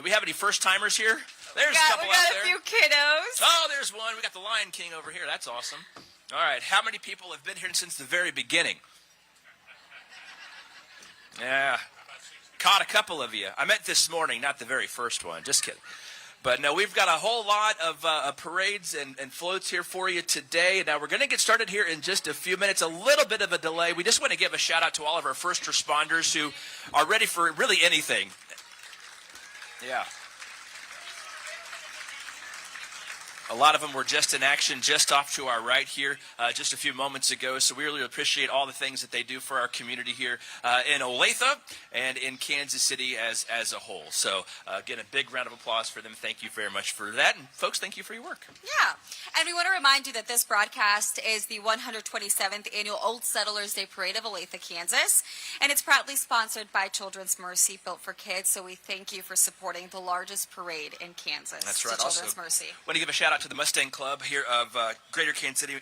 we have any first-timers here? There's a couple out there. We got a few kiddos. Oh, there's one. We got the Lion King over here. That's awesome. All right. How many people have been here since the very beginning? Yeah. Caught a couple of you. I meant this morning, not the very first one. Just kidding. But no, we've got a whole lot of parades and floats here for you today. Now, we're going to get started here in just a few minutes. A little bit of a delay. We just want to give a shout out to all of our first responders who are ready for really anything. Yeah. A lot of them were just in action just off to our right here just a few moments ago. So we really appreciate all the things that they do for our community here in Olathe and in Kansas City as a whole. So again, a big round of applause for them. Thank you very much for that. And folks, thank you for your work. Yeah. And we want to remind you that this broadcast is the 127th Annual Old Settlers Day Parade of Olathe, Kansas. And it's proudly sponsored by Children's Mercy, Built for Kids. So we thank you for supporting the largest parade in Kansas. That's right. Children's Mercy. I want to give a shout out to the Mustang Club here of Greater Kansas City.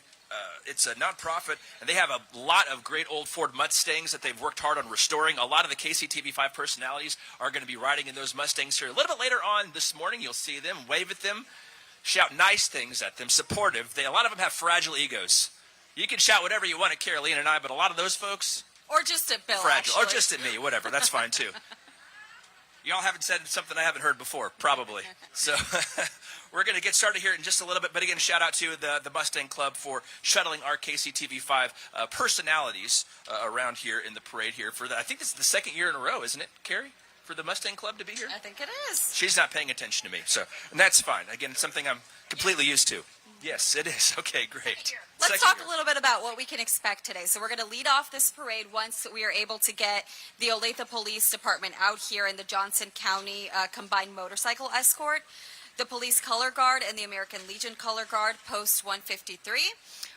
It's a nonprofit, and they have a lot of great old Ford Mustangs that they've worked hard on restoring. A lot of the KCTV5 personalities are going to be riding in those Mustangs here. A little bit later on this morning, you'll see them, wave at them, shout nice things at them, supportive. A lot of them have fragile egos. You can shout whatever you want at Caroline and I, but a lot of those folks... Or just at Bill, fragile. actually. Or just at me, whatever. That's fine, too. Y'all haven't said something I haven't heard before, probably. So we're going to get started here in just a little bit. But again, shout out to the Mustang Club for shuttling our KCTV5 personalities around here in the parade here. I think this is the second year in a row, isn't it, Carrie, for the Mustang Club to be here? I think it is. She's not paying attention to me, and that's fine. Again, it's something I'm completely used to. Yes, it is. Okay, great. Let's talk a little bit about what we can expect today. So we're going to lead off this parade once we are able to get the Olathe Police Department out here in the Johnson County Combined Motorcycle Escort, the Police Color Guard, and the American Legion Color Guard, Post 153.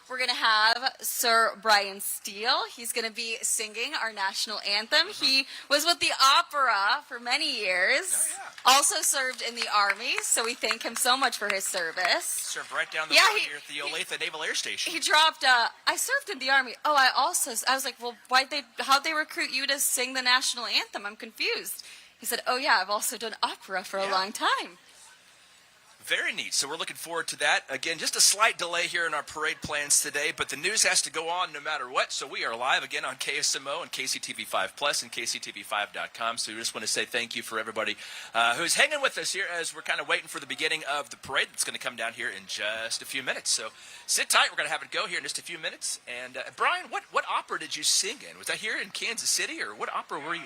We're going to have Sir Brian Steele. He's going to be singing our national anthem. He was with the opera for many years. Oh, yeah. Also served in the Army, so we thank him so much for his service. Served right down the road here at the Olathe Naval Air Station. He dropped, I served in the Army. Oh, I was like, well, how'd they recruit you to sing the national anthem? I'm confused. He said, oh, yeah, I've also done opera for a long time. Very neat. So we're looking forward to that. Again, just a slight delay here in our parade plans today, but the news has to go on no matter what. So we are live again on KSMO and KCTV5 Plus and KCTV5.com. So we just want to say thank you for everybody who's hanging with us here as we're kind of waiting for the beginning of the parade that's going to come down here in just a few minutes. So sit tight. We're going to have it go here in just a few minutes. And Brian, what opera did you sing in? Was that here in Kansas City, or what opera were you?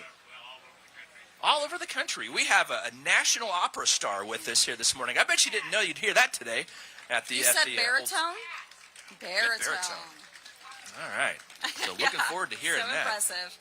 All over the country. We have a national opera star with us here this morning. I bet you didn't know you'd hear that today at the. You said baritone? Baritone. All right. So looking forward to hearing that. Impressive.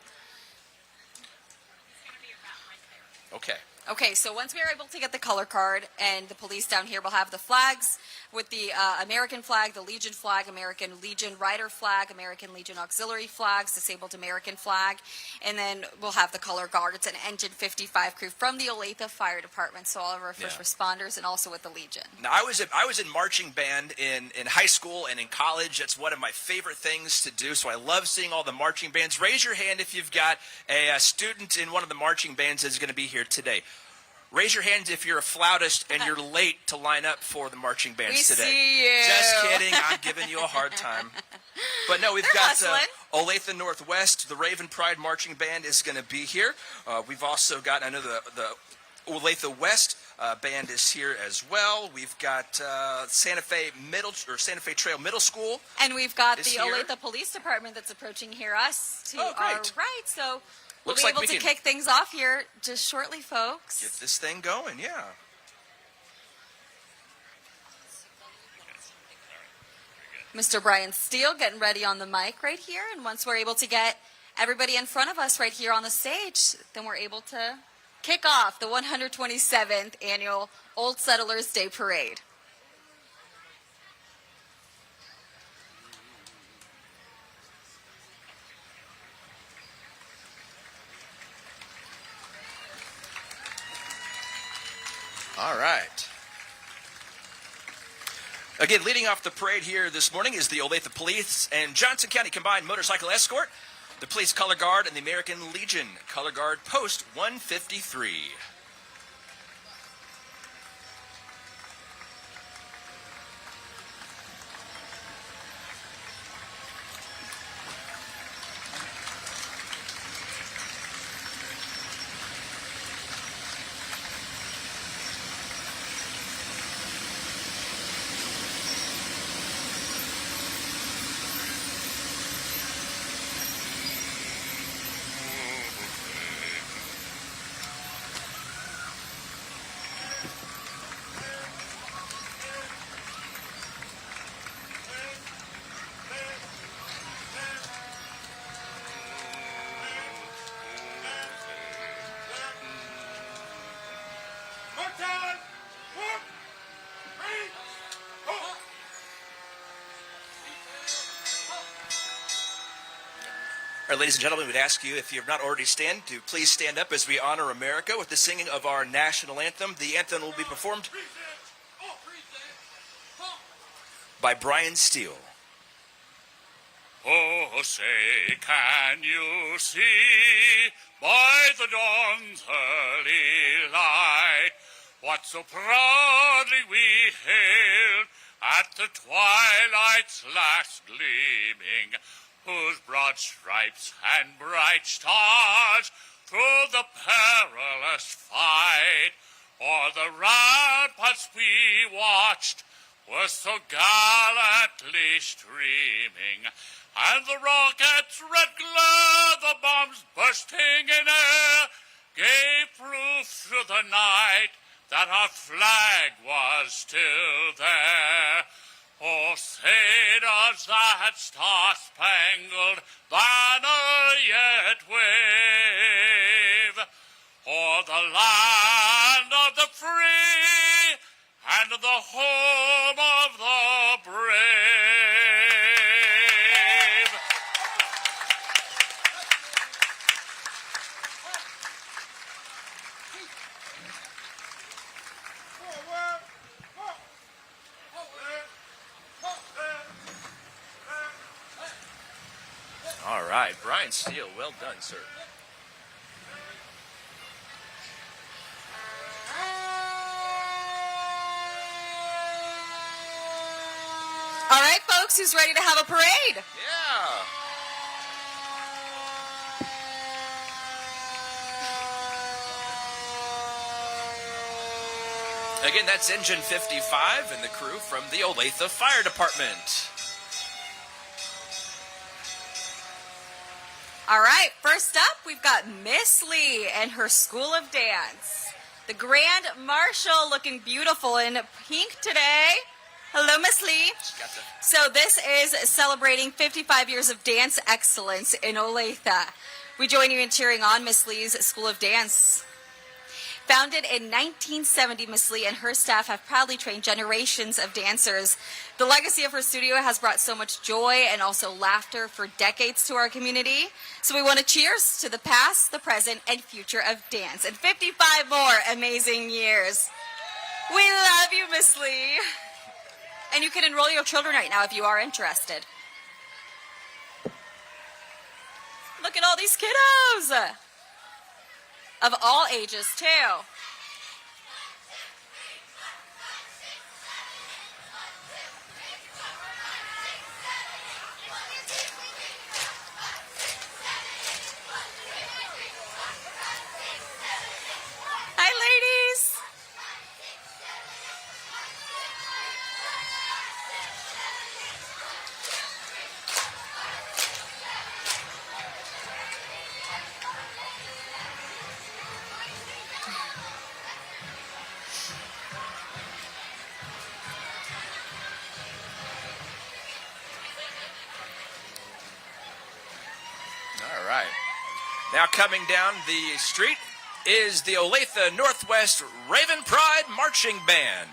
Okay. Okay, so once we are able to get the color card and the police down here will have the flags with the American flag, the Legion flag, American Legion Rider flag, American Legion Auxiliary flags, Disabled American flag, and then we'll have the color guard. It's an Engine 55 crew from the Olathe Fire Department, so all of our first responders and also with the Legion. Now, I was in marching band in high school and in college. That's one of my favorite things to do, so I love seeing all the marching bands. Raise your hand if you've got a student in one of the marching bands that's going to be here today. Raise your hands if you're a flautist and you're late to line up for the marching bands today. See you. Just kidding. I'm giving you a hard time. But no, we've got Olathe Northwest. The Raven Pride Marching Band is going to be here. We've also got, I know the Olathe West band is here as well. We've got Santa Fe Trail Middle School. And we've got the Olathe Police Department that's approaching here us to our right. So we'll be able to kick things off here just shortly, folks. Get this thing going, yeah. Mr. Brian Steele getting ready on the mic right here. And once we're able to get everybody in front of us right here on the stage, then we're able to kick off the 127th Annual Old Settlers Day Parade. All right. Again, leading off the parade here this morning is the Olathe Police and Johnson County Combined Motorcycle Escort, the Police Color Guard, and the American Legion Color Guard, Post 153. All right, ladies and gentlemen, we'd ask you, if you've not already to please stand up as we honor America with the singing of our national anthem. The anthem will be performed by Brian Steele. Oh, say, can you see by the dawn's early light what so proudly we hailed at the twilight's last gleaming, whose broad stripes and bright stars through the perilous fight o'er the ramparts we watched were so gallantly streaming, and the rocket's red glare, the bombs bursting in air, gave proof through the night that our flag was still there. Oh, say does that star-spangled banner yet wave o'er the land of the free and the home of the brave? All right, Brian Steele, well done, sir. All right, folks, who's ready to have a parade? Yeah. Again, that's Engine 55 and the crew from the Olathe Fire Department. All right, first up, we've got Miss Leigh and her School of Dance. The Grand Marshal looking beautiful in pink today. Hello, Miss Leigh. So this is celebrating 55 years of dance excellence in Olathe. We join you in cheering on Miss Leigh's School of Dance. Founded in 1970, Miss Leigh and her staff have proudly trained generations of dancers. The legacy of her studio has brought so much joy and also laughter for decades to our community. So we want to cheers to the past, the present, and future of dance, and 55 more amazing years. We love you, Miss Leigh. And you can enroll your children right now if you are interested. Look at all these kiddos. Of all ages, too. Hi, ladies. All right. Now coming down the street is the Olathe Northwest Raven Pride Marching Band.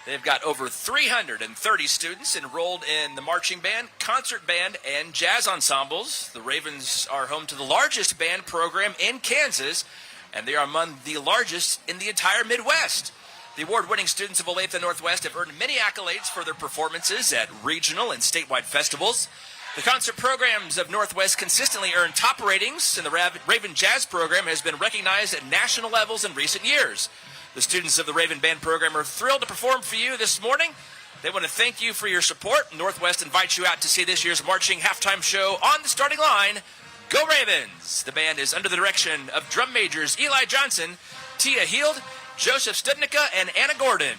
They've got over 330 students enrolled in the marching band, concert band, and jazz ensembles. The Ravens are home to the largest band program in Kansas, and they are among the largest in the entire Midwest. The award-winning students of Olathe Northwest have earned many accolades for their performances at regional and statewide festivals. The concert programs of Northwest consistently earn top ratings, and the Raven Jazz program has been recognized at national levels in recent years. The students of the Raven Band program are thrilled to perform for you this morning. They want to thank you for your support. Northwest invites you out to see this year's marching halftime show on the starting line. Go Ravens! The band is under the direction of drum majors Eli Johnson, Tia Heald, Joseph Studnicka, and Anna Gordon.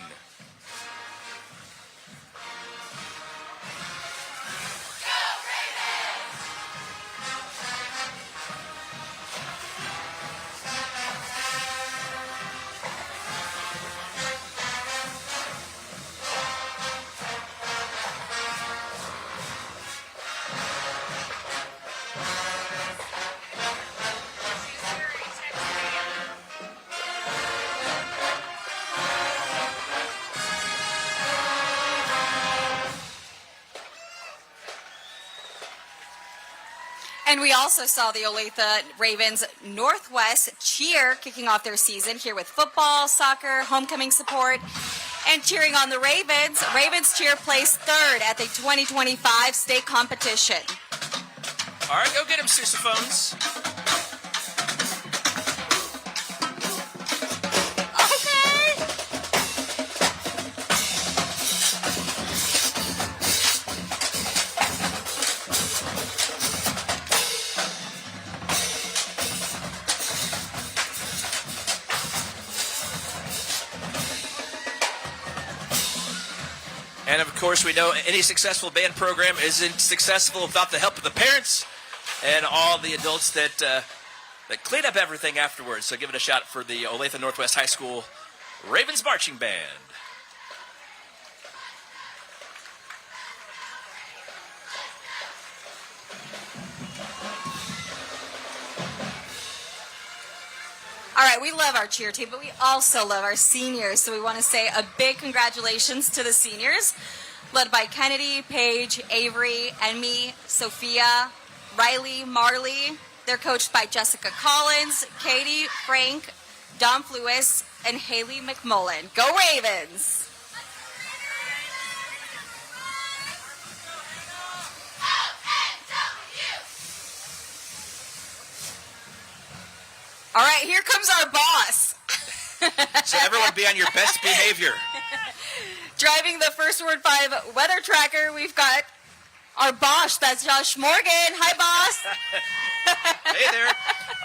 And we also saw the Olathe Ravens Northwest cheer kicking off their season here with football, soccer, homecoming support, and cheering on the Ravens. Ravens cheer placed third at the 2025 state competition. All right, go get them, sousaphones. And of course, we know any successful band program isn't successful without the help of the parents and all the adults that clean up everything afterwards. So give it a shout for the Olathe Northwest High School Ravens Marching Band. All right, we love our cheer team, but we also love our seniors. So we want to say a big congratulations to the seniors, led by Kennedy, Paige, Avery, Emmy, Sophia, Riley, Marley. They're coached by Jessica Collins, Katie, Frank, Dom Lewis, and Haley McMullen. Go Ravens! All right, here comes our boss. So everyone be on your best behavior. Driving the First Word 5 weather tracker, we've got our boss. That's Josh Morgan. Hi, boss. Hey there.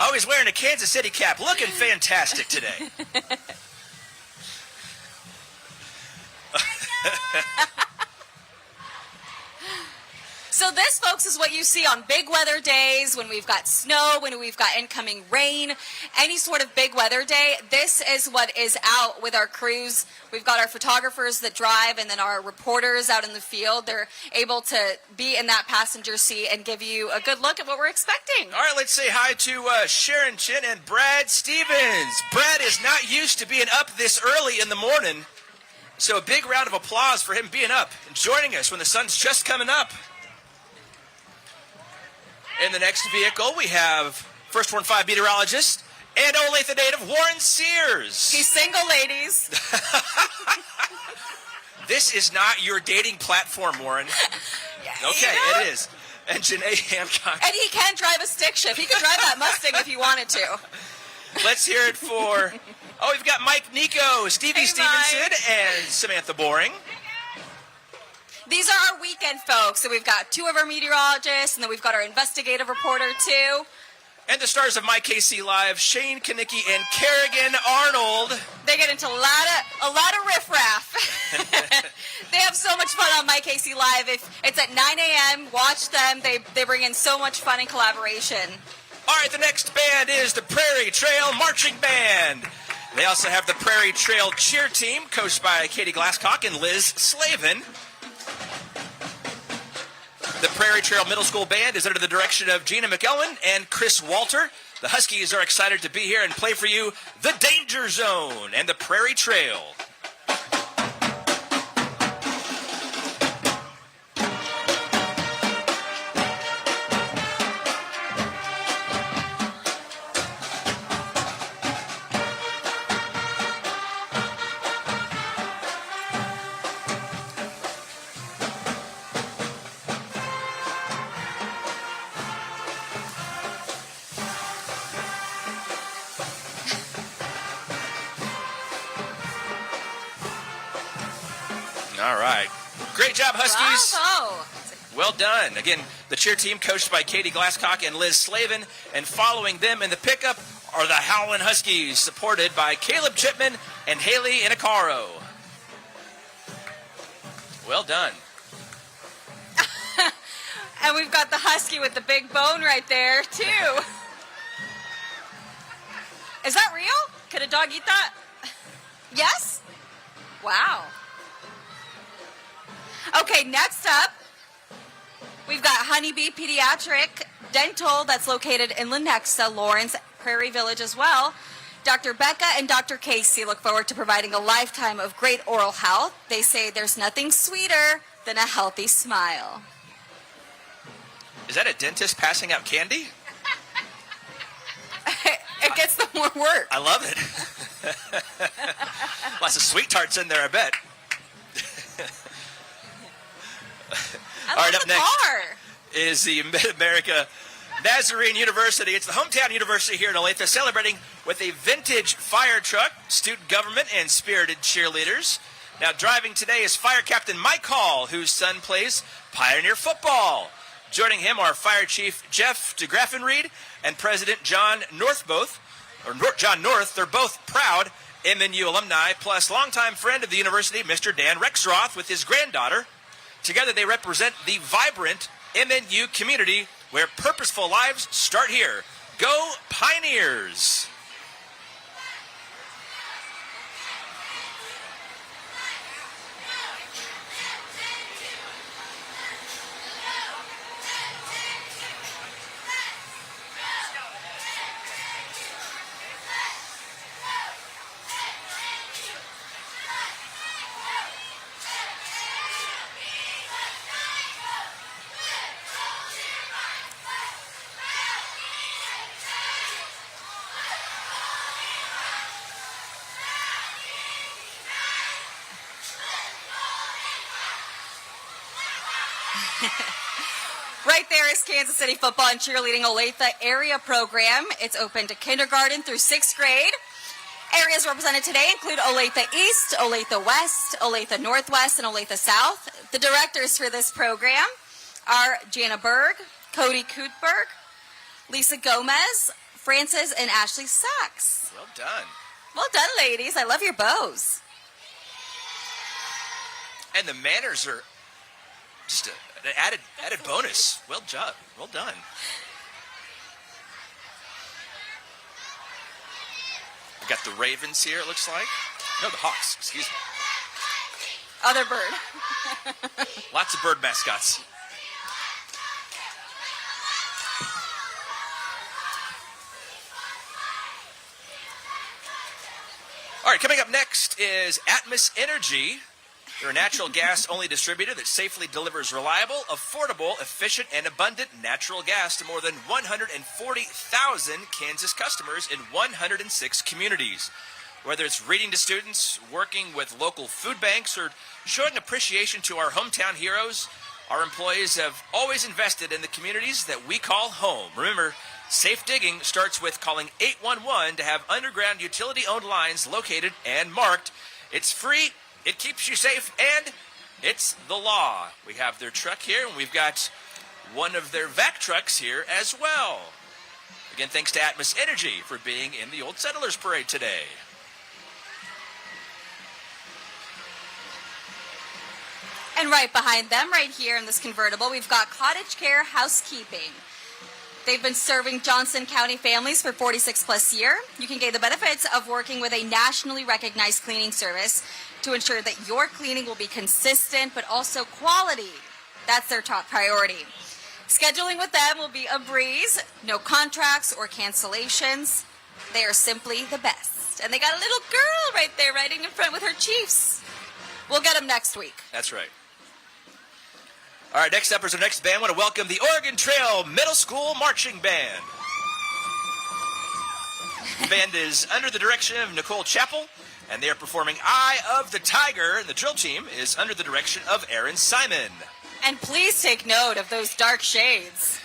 Oh, he's wearing a Kansas City cap. Looking fantastic today. So this, folks, is what you see on big weather days, when we've got snow, when we've got incoming rain, any sort of big weather day. This is what is out with our crews. We've got our photographers that drive, and then our reporters out in the field. They're able to be in that passenger seat and give you a good look at what we're expecting. All right, let's say hi to Sharon Chin and Brad Stevens. Brad is not used to being up this early in the morning, so a big round of applause for him being up and joining us when the sun's just coming up. In the next vehicle, we have First Word 5 meteorologist and Olathe native Warren Sears. He's single, ladies. This is not your dating platform, Warren. Okay, it is. And Janae Hancock. And he can drive a stick shift. He could drive that Mustang if he wanted to. Let's hear it for... Oh, we've got Mike Nico, Stevie Stevenson, Mike. and Samantha Boring. These are our weekend folks. So we've got two of our meteorologists, and then we've got our investigative reporter, too. And the stars of My KC Live, Shane Kanicki and Kerrigan Arnold. They get into a lot of riffraff. They have so much fun on My KC Live. It's at 9 a.m. Watch them. They bring in so much fun and collaboration. All right, the next band is the Prairie Trail Marching Band. They also have the Prairie Trail Cheer Team, coached by Katie Glasscock and Liz Slavin. The Prairie Trail Middle School Band is under the direction of Gina McElwin and Chris Walter. The Huskies are excited to be here and play for you the Danger Zone and the Prairie Trail. All right. Great job, Huskies. Bravo. Well done. Again, the cheer team coached by Katie Glasscock and Liz Slavin. And following them in the pickup are the Howlin' Huskies, supported by Caleb Chipman and Haley Inacaro. Well done. And we've got the husky with the big bone right there, too. Is that real? Could a dog eat that? Yes? Wow. Okay, next up, we've got Honeybee Pediatric Dental that's located in Lenexa, Lawrence, Prairie Village as well. Dr. Becca and Dr. Casey look forward to providing a lifetime of great oral health. They say there's nothing sweeter than a healthy smile. Is that a dentist passing out candy? It gets them more work. I love it. Lots of sweet tarts in there, I bet. I All right, love up the next car. is the MidAmerica Nazarene University. It's the hometown university here in Olathe, celebrating with a vintage fire truck, student government, and spirited cheerleaders. Now, driving today is Fire Captain Mike Hall, whose son plays Pioneer football. Joining him are Fire Chief Jeff DeGraffenried and President John North. They're both proud MNU alumni, plus longtime friend of the university, Mr. Dan Rexroth, with his granddaughter. Together, they represent the vibrant MNU community where purposeful lives start here. Go Pioneers! Right there is Kansas City Football and Cheerleading Olathe area program. It's open to kindergarten through 6th grade. Areas represented today include Olathe East, Olathe West, Olathe Northwest, and Olathe South. The directors for this program are Jana Berg, Cody Kootberg, Lisa Gomez, Francis, and Ashley Sachs. Well done. Well done, ladies. I love your bows. And the manners are just an added bonus. Well done. Well done. We got the Ravens here, it looks like. No, the Hawks, excuse me. Other bird. Lots of bird mascots. All right, coming up next is Atmos Energy. They're a natural gas-only distributor that safely delivers reliable, affordable, efficient, and abundant natural gas to more than 140,000 Kansas customers in 106 communities. Whether it's reading to students, working with local food banks, or showing appreciation to our hometown heroes, our employees have always invested in the communities that we call home. Remember, safe digging starts with calling 811 to have underground utility-owned lines located and marked. It's free. It keeps you safe, and it's the law. We have their truck here, and we've got one of their vac trucks here as well. Again, thanks to Atmos Energy for being in the Old Settlers Parade today. And right behind them, right here in this convertible, we've got Cottage Care Housekeeping. They've been serving Johnson County families for 46 plus years. You can gain the benefits of working with a nationally recognized cleaning service to ensure that your cleaning will be consistent but also quality. That's their top priority. Scheduling with them will be a breeze. No contracts or cancellations. They are simply the best. And they got a little girl right there riding in front with her Chiefs. We'll get them next week. That's right. All right, next up is our next band. I want to welcome the Oregon Trail Middle School Marching Band. The band is under the direction of Nicole Chappell, and they are performing Eye of the Tiger, and the drill team is under the direction of Aaron Simon. And please take note of those dark shades.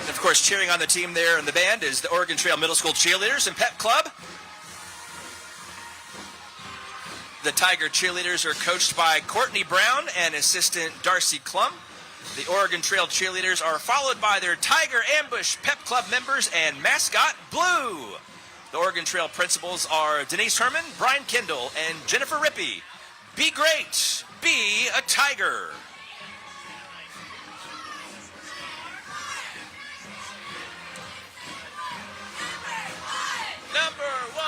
Of course, cheering on the team there in the band is the Oregon Trail Middle School Cheerleaders and Pep Club. The Tiger cheerleaders are coached by Courtney Brown and assistant Darcy Klum. The Oregon Trail cheerleaders are followed by their Tiger Ambush Pep Club members and mascot Blue. The Oregon Trail principals are Denise Herman, Brian Kendall, and Jennifer Rippey. Be great. Be a Tiger. Number one.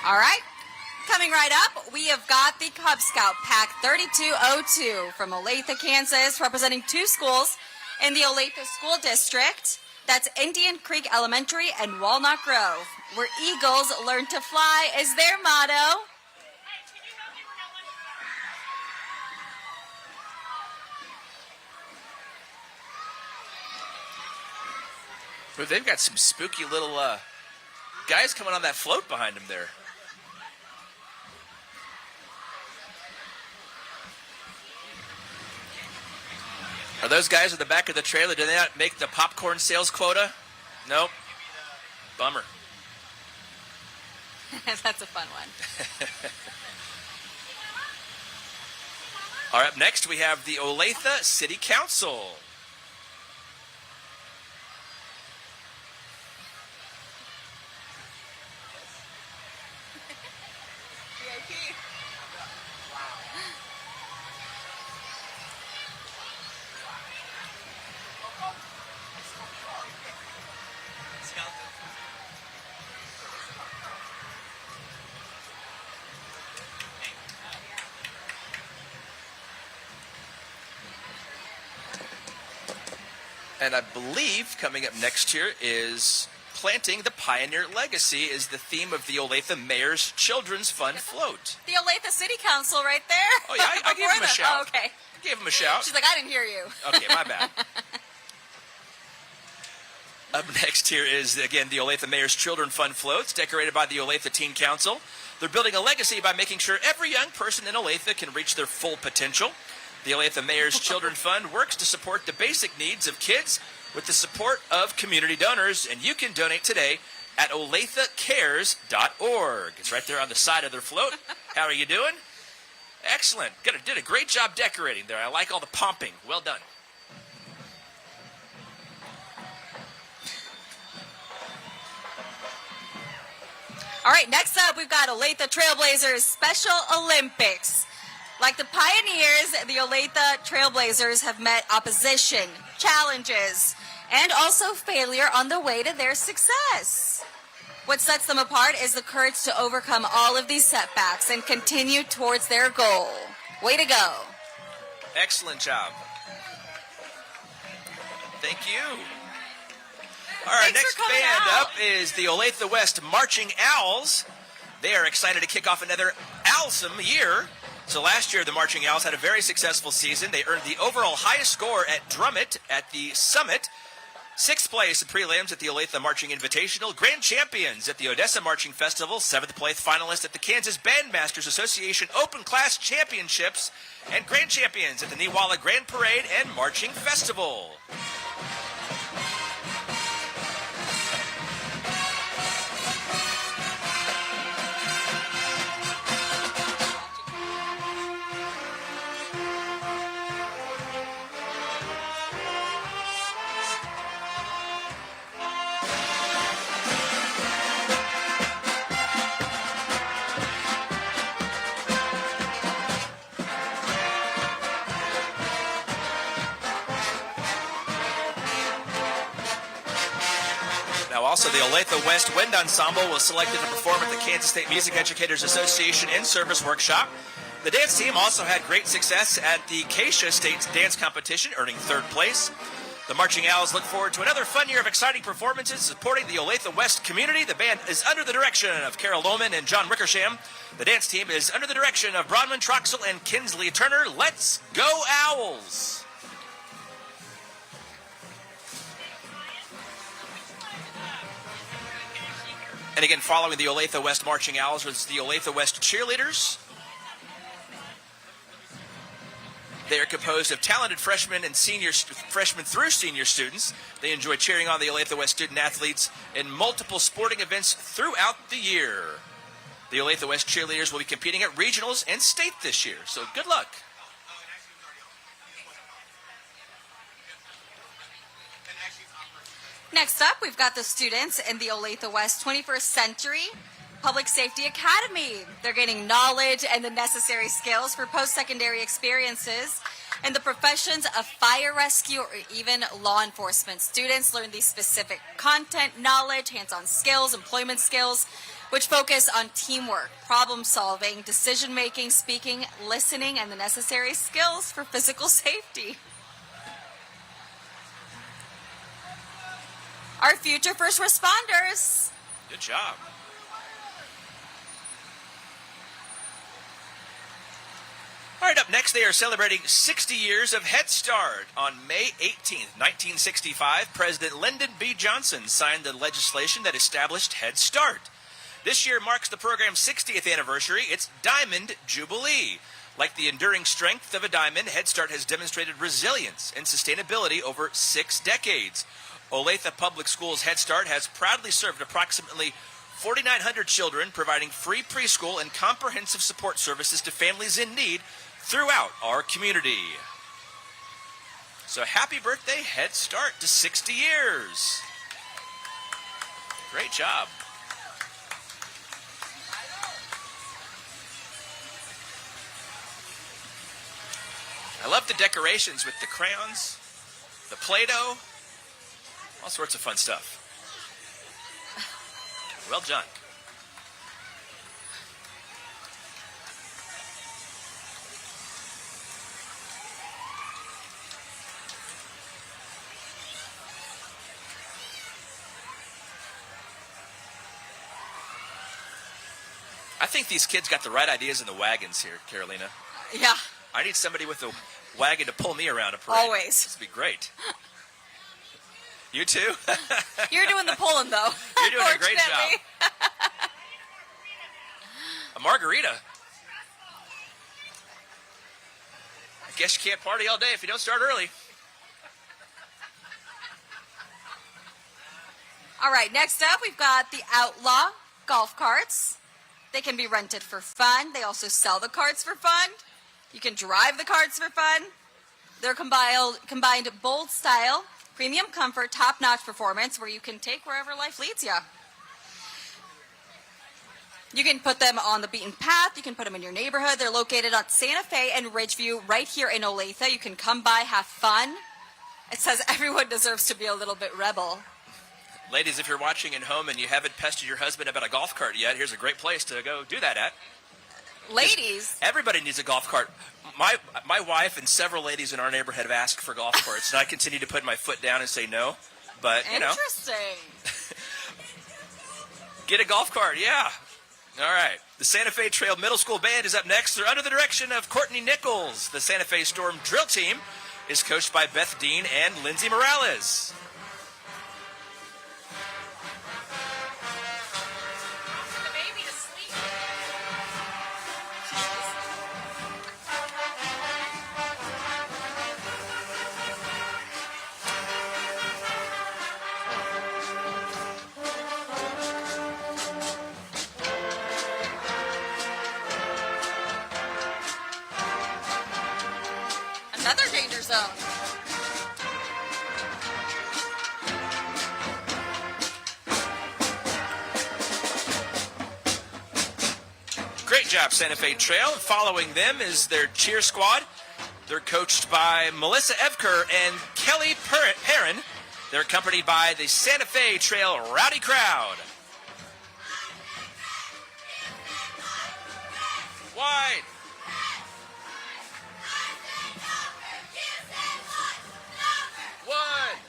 All right, coming right up, we have got the Cub Scout Pack 3202 from Olathe, Kansas, representing two schools in the Olathe School District. That's Indian Creek Elementary and Walnut Grove, where Eagles learn to fly is their motto. But they've got some spooky little guys coming on that float behind them there. Are those guys at the back of the trailer, do they not make the popcorn sales quota? Nope. Bummer. That's a fun one. All right, up next we have the Olathe City Council. And I believe coming up next here is Planting the Pioneer Legacy is the theme of the Olathe Mayor's Children's Fun Float. The Olathe City Council right there. Oh, yeah, I gave him a shout. Oh, okay. I gave him a shout. She's like, I didn't hear you. Okay, my bad. Up next here is, again, the Olathe Mayor's Children Fun Floats, decorated by the Olathe Teen Council. They're building a legacy by making sure every young person in Olathe can reach their full potential. The Olathe Mayor's Children Fund works to support the basic needs of kids with the support of community donors, and you can donate today at olathecares.org. It's right there on the side of their float. How are you doing? Excellent. Did a great job decorating there. I like all the pomping. Well done. All right, next up, we've got Olathe Trailblazers Special Olympics. Like the pioneers, the Olathe Trailblazers have met opposition, challenges, and also failure on the way to their success. What sets them apart is the courage to overcome all of these setbacks and continue towards their goal. Way to go. Excellent job. Thank you. All right, next band up is the Olathe West Marching Owls. They are excited to kick off another awesome year. So last year, the Marching Owls had a very successful season. They earned the overall highest score at Drummit at the Summit, 6th place in prelims at the Olathe Marching Invitational, grand champions at the Odessa Marching Festival, 7th place finalist at the Kansas Bandmasters Association Open Class Championships, and grand champions at the Newalla Grand Parade and Marching Festival. Also, the Olathe West Wind Ensemble was selected to perform at the Kansas State Music Educators Association in-service workshop. The dance team also had great success at the Acacia State Dance Competition, earning 3rd place. The Marching Owls look forward to another fun year of exciting performances supporting the Olathe West community. The band is under the direction of Carol Lohman and John Wickersham. The dance team is under the direction of Bronwyn Troxel and Kinsley Turner. Let's go Owls! And again, following the Olathe West Marching Owls was the Olathe West Cheerleaders. They are composed of talented freshmen through senior students. They enjoy cheering on the Olathe West student athletes in multiple sporting events throughout the year. The Olathe West cheerleaders will be competing at regionals and state this year, so good luck. Next up, we've got the students in the Olathe West 21st Century Public Safety Academy. They're gaining knowledge and the necessary skills for post-secondary experiences in the professions of fire rescue or even law enforcement. Students learn these specific content, knowledge, hands-on skills, employment skills, which focus on teamwork, problem-solving, decision-making, speaking, listening, and the necessary skills for physical safety. Our future first responders. Good job. All right, up next, they are celebrating 60 years of Head Start. On May 18th, 1965, President Lyndon B. Johnson signed the legislation that established Head Start. This year marks the program's 60th anniversary. It's Diamond Jubilee. Like the enduring strength of a diamond, Head Start has demonstrated resilience and sustainability over 6 decades. Olathe Public Schools Head Start has proudly served approximately 4,900 children, providing free preschool and comprehensive support services to families in need throughout our community. So happy birthday, Head Start, to 60 years. Great job. I love the decorations with the crayons, the Play-Doh, all sorts of fun stuff. Well done. I think these kids got the right ideas in the wagons here, Carolina. Yeah. I need somebody with a wagon to pull me around a parade. Always. This would be great. You too? You're doing the pulling, though. You're doing a great job. A margarita? I guess you can't party all day if you don't start early. All right, next up, we've got the Outlaw golf carts. They can be rented for fun. They also sell the carts for fun. You can drive the carts for fun. They're combined bold style, premium comfort, top-notch performance, where you can take wherever life leads you. You can put them on the beaten path. You can put them in your neighborhood. They're located on Santa Fe and Ridgeview right here in Olathe. You can come by, have fun. It says everyone deserves to be a little bit rebel. Ladies, if you're watching at home and you haven't pestered your husband about a golf cart yet, here's a great place to go do that at. Ladies. Everybody needs a golf cart. My wife and several ladies in our neighborhood have asked for golf carts, and I continue to put my foot down and say no. But, you know. Interesting. Get a golf cart, yeah. All right. The Santa Fe Trail Middle School Band is up next. They're under the direction of Courtney Nichols. The Santa Fe Storm Drill Team is coached by Beth Dean and Lindsay Morales. Another danger zone. Great job, Santa Fe Trail. Following them is their cheer squad. They're coached by Melissa Evker and Kelly Perrin. They're accompanied by the Santa Fe Trail Rowdy Crowd. Wide. One.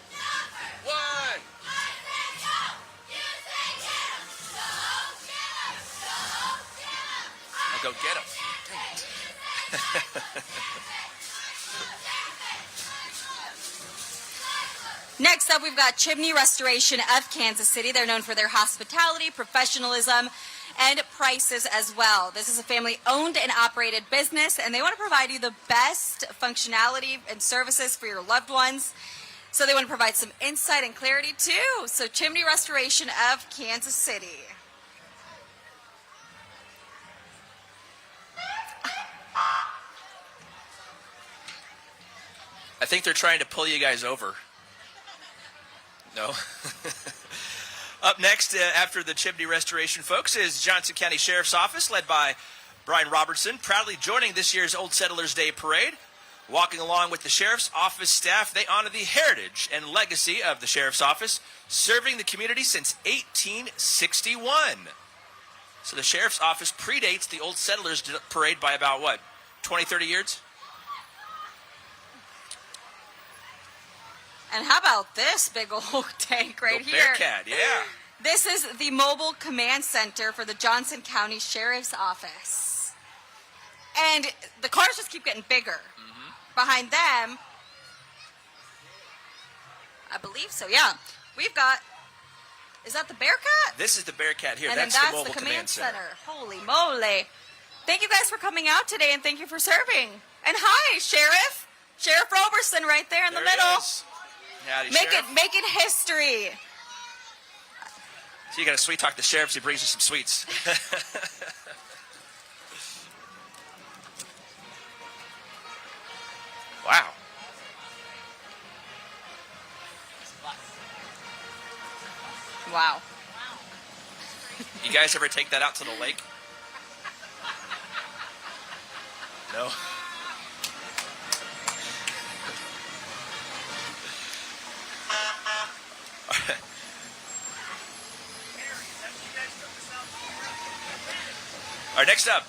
Go get him. Dang it. Next up, we've got Chimney Restoration of Kansas City. They're known for their hospitality, professionalism, and prices as well. This is a family-owned and operated business, and they want to provide you the best functionality and services for your loved ones. So they want to provide some insight and clarity too. So Chimney Restoration of Kansas City. I think they're trying to pull you guys over. No? Up next, after the Chimney Restoration folks, is Johnson County Sheriff's Office, led by Brian Robertson, proudly joining this year's Old Settlers Day Parade. Walking along with the Sheriff's Office staff, they honor the heritage and legacy of the Sheriff's Office, serving the community since 1861. So the Sheriff's Office predates the Old Settlers Parade by about, what, 20, 30 years? And how about this big old tank right Go here? Bearcat, yeah. This is the mobile command center for the Johnson County Sheriff's Office. And the cars just keep getting bigger. Behind them, I believe so, yeah. We've got, is that the Bearcat? This is the Bearcat here. And That's then the mobile command center. Holy moly. Thank you guys for coming out today, and thank you for serving. And hi, Sheriff. Sheriff Robertson right there in the middle. Howdy, Sheriff. Making history. So you got to sweet talk the sheriff so he brings you some sweets. Wow. Wow. You guys ever take that out to the lake? No? All right, next up,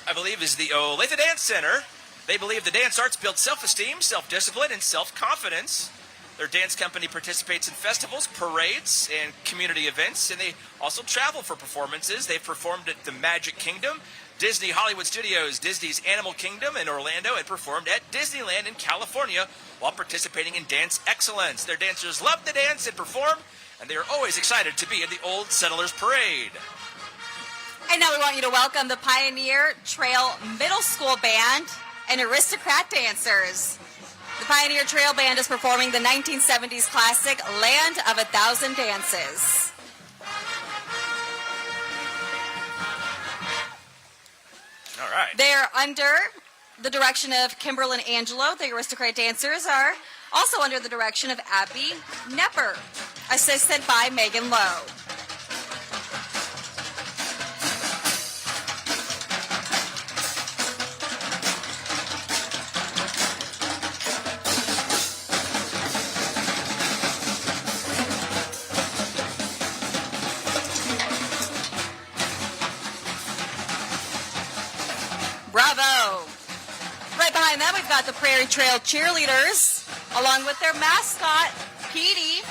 I believe, is the Olathe Dance Center. They believe the dance arts build self-esteem, self-discipline, and self-confidence. Their dance company participates in festivals, parades, and community events, and they also travel for performances. They've performed at the Magic Kingdom, Disney Hollywood Studios, Disney's Animal Kingdom in Orlando, and performed at Disneyland in California while participating in dance excellence. Their dancers love to dance and perform, and they are always excited to be in the Old Settlers Parade. And now we want you to welcome the Pioneer Trail Middle School Band and Aristocrat Dancers. The Pioneer Trail Band is performing the 1970s classic Land of a Thousand Dances. All right. They're under the direction of Kimberly and Angelo. The Aristocrat Dancers are also under the direction of Abby Nepper, assisted by Megan Lowe. Bravo! Right behind them, we've got the Prairie Trail cheerleaders, along with their mascot, Petey.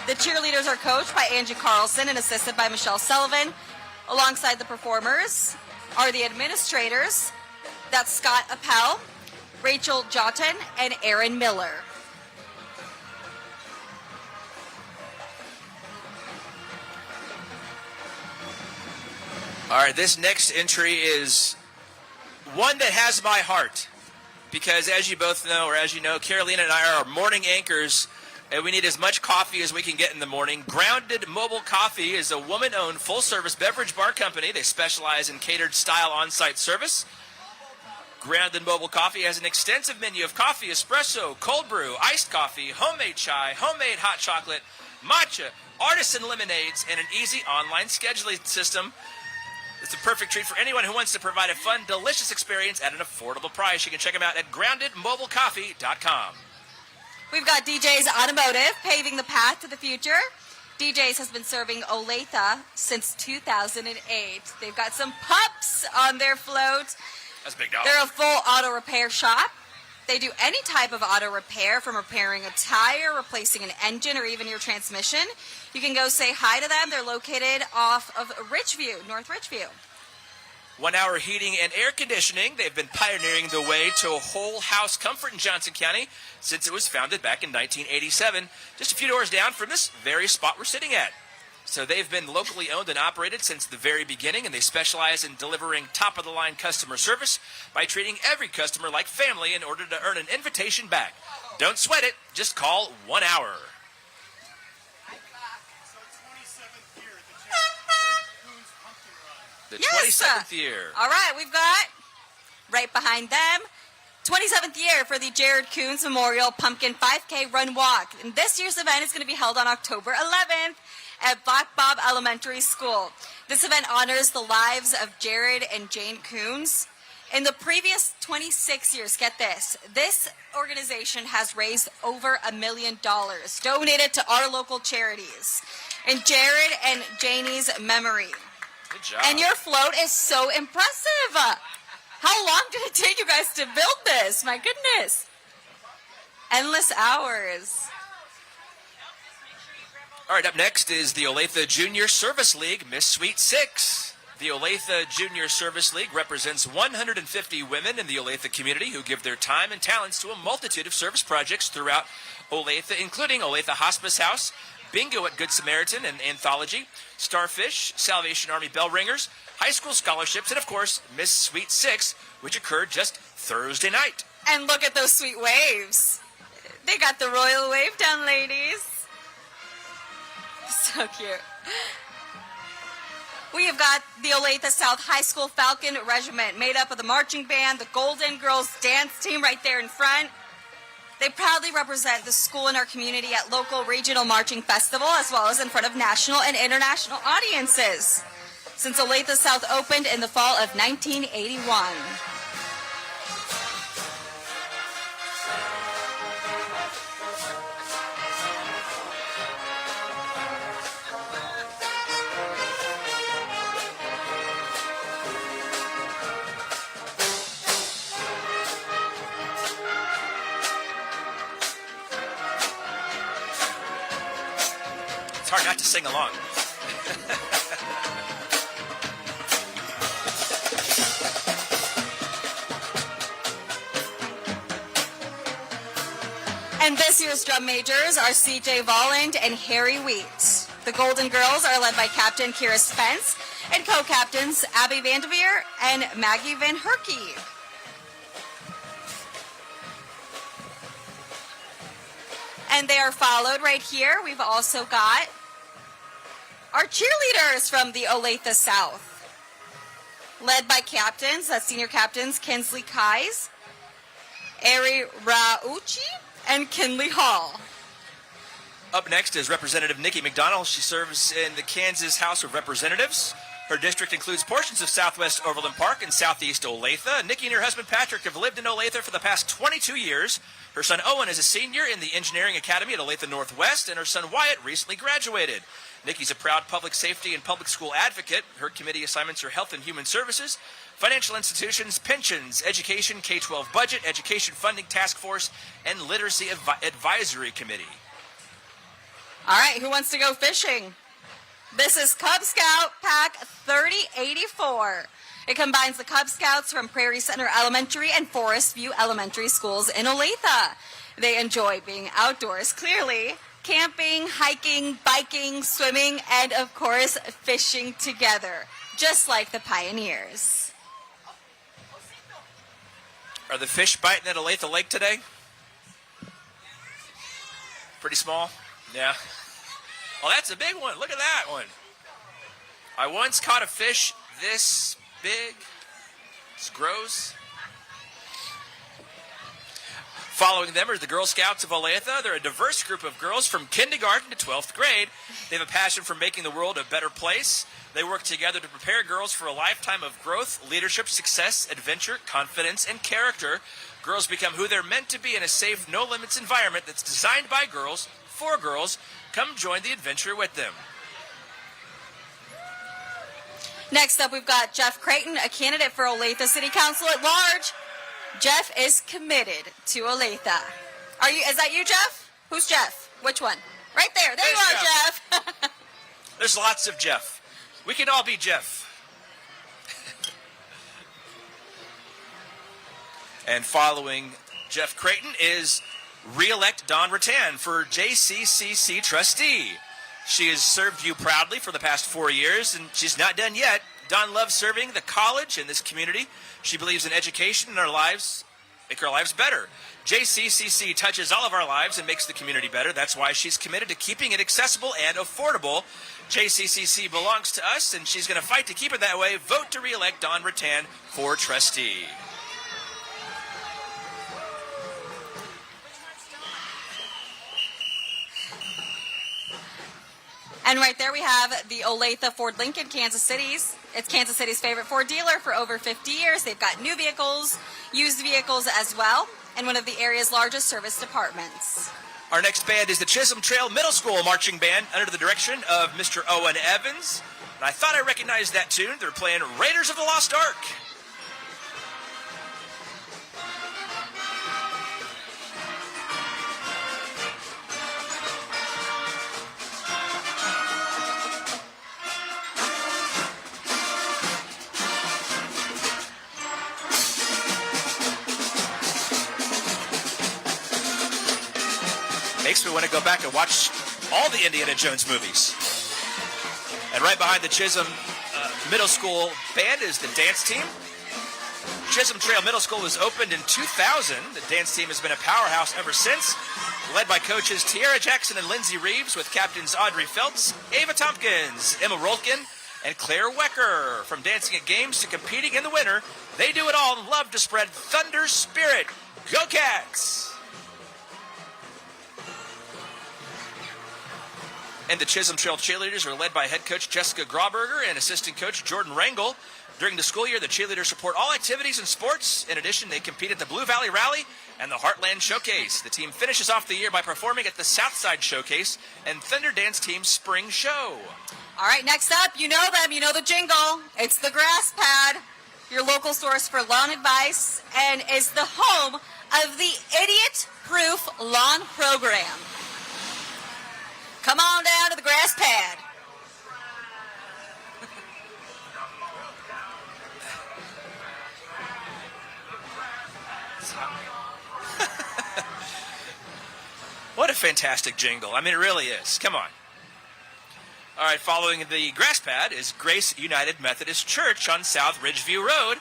The cheerleaders are coached by Angie Carlson and assisted by Michelle Sullivan. Alongside the performers are the administrators. That's Scott Appel, Rachel Jotten, and Aaron Miller. All right, this next entry is one that has my heart, because as you both know, or as you know, Carolina and I are morning anchors, and we need as much coffee as we can get in the morning. Grounded Mobile Coffee is a woman-owned full-service beverage bar company. They specialize in catered style on-site service. Grounded Mobile Coffee has an extensive menu of coffee, espresso, cold brew, iced coffee, homemade chai, homemade hot chocolate, matcha, artisan lemonades, and an easy online scheduling system. It's a perfect treat for anyone who wants to provide a fun, delicious experience at an affordable price. You can check them out at groundedmobilecoffee.com. We've got DJ's Automotive, paving the path to the future. DJ's has been serving Olathe since 2008. They've got some pups on their float. That's a big dog. They're a full auto repair shop. They do any type of auto repair, from repairing a tire, replacing an engine, or even your transmission. You can go say hi to them. They're located off of Richview, North Richview. 1 hour heating and air conditioning. They've been pioneering the way to a whole house comfort in Johnson County since it was founded back in 1987, just a few doors down from this very spot we're sitting at. So they've been locally owned and operated since the very beginning, and they specialize in delivering top-of-the-line customer service by treating every customer like family in order to earn an invitation back. Don't sweat it. Just call 1 hour. The 27th year. All right, we've got right behind them 27th year for the Jared Coones Memorial Pumpkin 5K Run Walk. And this year's event is going to be held on October 11th at Black Bob Elementary School. This event honors the lives of Jared and Jane Coones. In the previous 26 years, get this organization has raised over $1 million donated to our local charities in Jared and Janie's memory. Good job. And your float is so impressive. How long did it take you guys to build this? My goodness. Endless hours. All right, up next is the Olathe Junior Service League, Miss Sweet 6. The Olathe Junior Service League represents 150 women in the Olathe community who give their time and talents to a multitude of service projects throughout Olathe, including Olathe Hospice House, Bingo at Good Samaritan and Anthology, Starfish, Salvation Army Bell Ringers, high school scholarships, and of course, Miss Sweet 6, which occurred just Thursday night. And look at those sweet waves. They got the royal wave down, ladies. So cute. We have got the Olathe South High School Falcon Regiment, made up of the marching band, the Golden Girls dance team right there in front. They proudly represent the school in our community at local regional marching festival, as well as in front of national and international audiences, since Olathe South opened in the fall of 1981. It's hard not to sing along. And this year's drum majors are C.J. Volland and Harry Wheat. The Golden Girls are led by Captain Kira Spence and co-captains Abby Vanderveer and Maggie Van Herkie. And they are followed right here. We've also got our cheerleaders from the Olathe South, led by captains, senior captains Kinsley Kais, Ari Rauchi, and Kinley Hall. Up next is Representative Nikki McDonald. She serves in the Kansas House of Representatives. Her district includes portions of southwest Overland Park and southeast Olathe. Nikki and her husband Patrick have lived in Olathe for the past 22 years. Her son Owen is a senior in the Engineering Academy at Olathe Northwest, and her son Wyatt recently graduated. Nikki's a proud public safety and public school advocate. Her committee assignments are Health and Human Services, Financial Institutions, Pensions, Education, K-12 Budget, Education Funding Task Force, and Literacy Advisory Committee. All right, who wants to go fishing? This is Cub Scout Pack 3084. It combines the Cub Scouts from Prairie Center Elementary and Forest View Elementary Schools in Olathe. They enjoy being outdoors, clearly, camping, hiking, biking, swimming, and of course, fishing together, just like the pioneers. Are the fish biting at Olathe Lake today? Pretty small? Yeah. Oh, that's a big one. Look at that one. I once caught a fish this big. It's gross. Following them are the Girl Scouts of Olathe. They're a diverse group of girls from kindergarten to 12th grade. They have a passion for making the world a better place. They work together to prepare girls for a lifetime of growth, leadership, success, adventure, confidence, and character. Girls become who they're meant to be in a safe, no-limits environment that's designed by girls, for girls. Come join the adventure with them. Next up, we've got Jeff Creighton, a candidate for Olathe City Council at large. Jeff is committed to Olathe. Is that you, Jeff? Who's Jeff? Which one? Right there. There you are, Jeff. There's lots of Jeff. We can all be Jeff. And following Jeff Creighton is re-elect Dawn Rattan for JCCC trustee. She has served you proudly for the past 4 years, and she's not done yet. Dawn loves serving the college and this community. She believes in education and our lives, make our lives better. JCCC touches all of our lives and makes the community better. That's why she's committed to keeping it accessible and affordable. JCCC belongs to us, and she's going to fight to keep it that way. Vote to re-elect Dawn Rattan for trustee. And right there we have the Olathe Ford Lincoln, Kansas City's. It's Kansas City's favorite Ford dealer for over 50 years. They've got new vehicles, used vehicles as well, and one of the area's largest service departments. Our next band is the Chisholm Trail Middle School Marching Band under the direction of Mr. Owen Evans. And I thought I recognized that tune. They're playing Raiders of the Lost Ark. Makes me want to go back and watch all the Indiana Jones movies. And right behind the Chisholm Middle School band is the dance team. Chisholm Trail Middle School was opened in 2000. The dance team has been a powerhouse ever since, led by coaches Tiara Jackson and Lindsay Reeves, with captains Audrey Feltz, Ava Tompkins, Emma Rolkin, and Claire Wecker. From dancing at games to competing in the winter, they do it all and love to spread Thunder spirit. Go Cats! And the Chisholm Trail cheerleaders are led by head coach Jessica Grauberger and assistant coach Jordan Rangel. During the school year, the cheerleaders support all activities and sports. In addition, they compete at the Blue Valley Rally and the Heartland Showcase. The team finishes off the year by performing at the Southside Showcase and Thunder Dance Team's Spring Show. All right, next up, you know them, you know the jingle. It's the Grass Pad, your local source for lawn advice, and is the home of the Idiot-Proof Lawn Program. Come on down to the Grass Pad. What a fantastic jingle. I mean, it really is. Come on. All right, following the Grass Pad is Grace United Methodist Church on South Ridgeview Road.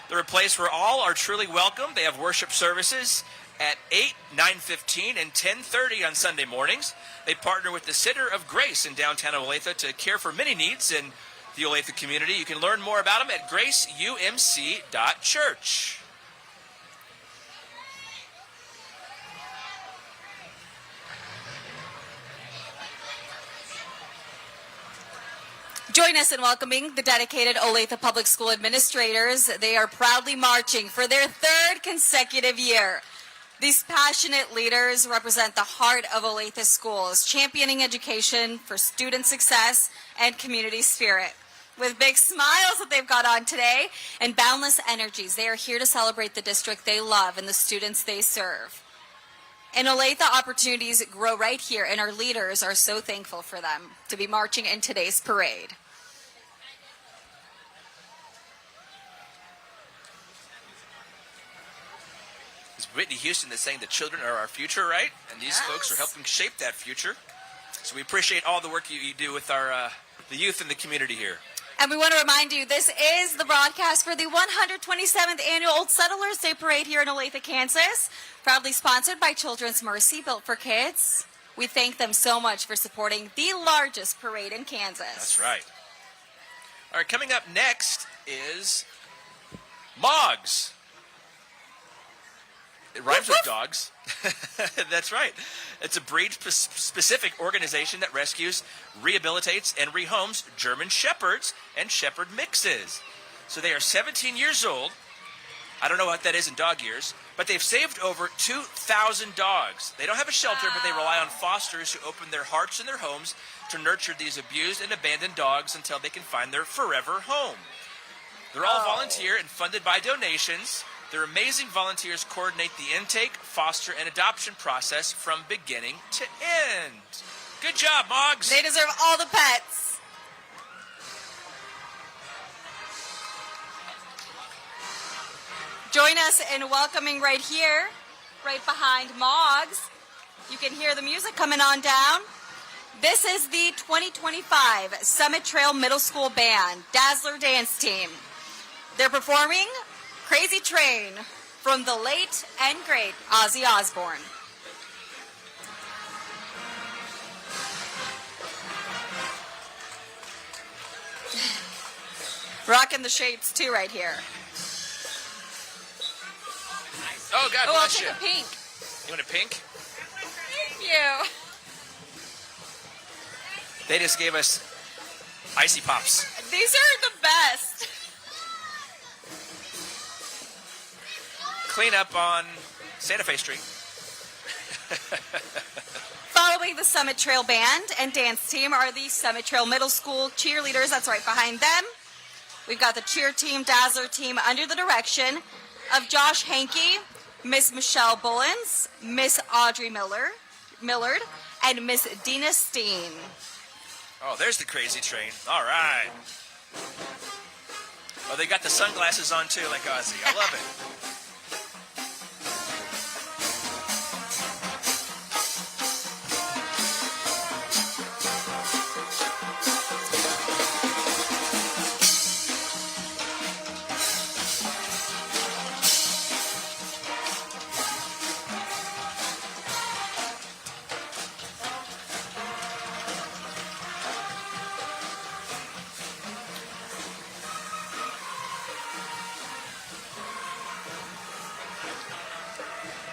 They're a place where all are truly welcome. They have worship services at 8, 9:15, and 10:30 on Sunday mornings. They partner with the Center of Grace in downtown Olathe to care for many needs in the Olathe community. You can learn more about them at graceumc.church. Join us in welcoming the dedicated Olathe Public School administrators. They are proudly marching for their third consecutive year. These passionate leaders represent the heart of Olathe schools, championing education for student success and community spirit. With big smiles that they've got on today and boundless energies, they are here to celebrate the district they love and the students they serve. In Olathe, opportunities grow right here, and our leaders are so thankful for them to be marching in today's parade. Whitney Houston is saying the children are our future, right? And these folks are helping shape that future. So we appreciate all the work you do with our the youth in the community here. And we want to remind you, this is the broadcast for the 127th Annual Old Settlers Day Parade here in Olathe, Kansas. Proudly sponsored by Children's Mercy, Built for Kids. We thank them so much for supporting the largest parade in Kansas. That's right. All right, coming up next is MOGS. It rhymes with dogs. That's right. It's a breed-specific organization that rescues, rehabilitates, and rehomes German Shepherds and Shepherd mixes. So they are 17 years old. I don't know what that is in dog years, but they've saved over 2,000 dogs. They don't have a shelter, but they rely on fosters who open their hearts and their homes to nurture these abused and abandoned dogs until they can find their forever home. They're all volunteer and funded by donations. Their amazing volunteers coordinate the intake, foster, and adoption process from beginning to end. Good job, Moggs. They deserve all the pets. Join us in welcoming right here, right behind MOGS. You can hear the music coming on down. This is the 2025 Summit Trail Middle School Band, Dazzler Dance Team. They're performing Crazy Train from the late and great Ozzy Osbourne. Rocking the shades too right here. Oh, God I'll bless take you. a pink. You want a pink? Thank you. They just gave us icy pops. These are the best. Clean up on Santa Fe Street. Following the Summit Trail Band and Dance Team are the Summit Trail Middle School cheerleaders. That's right behind them. We've got the cheer team, Dazzler team, under the direction of Josh Hankey, Miss Michelle Bullens, Miss Audrey Millard, and Miss Dina Steen. Oh, there's the Crazy Train. All right. Oh, they got the sunglasses on too, like Ozzy. I love it.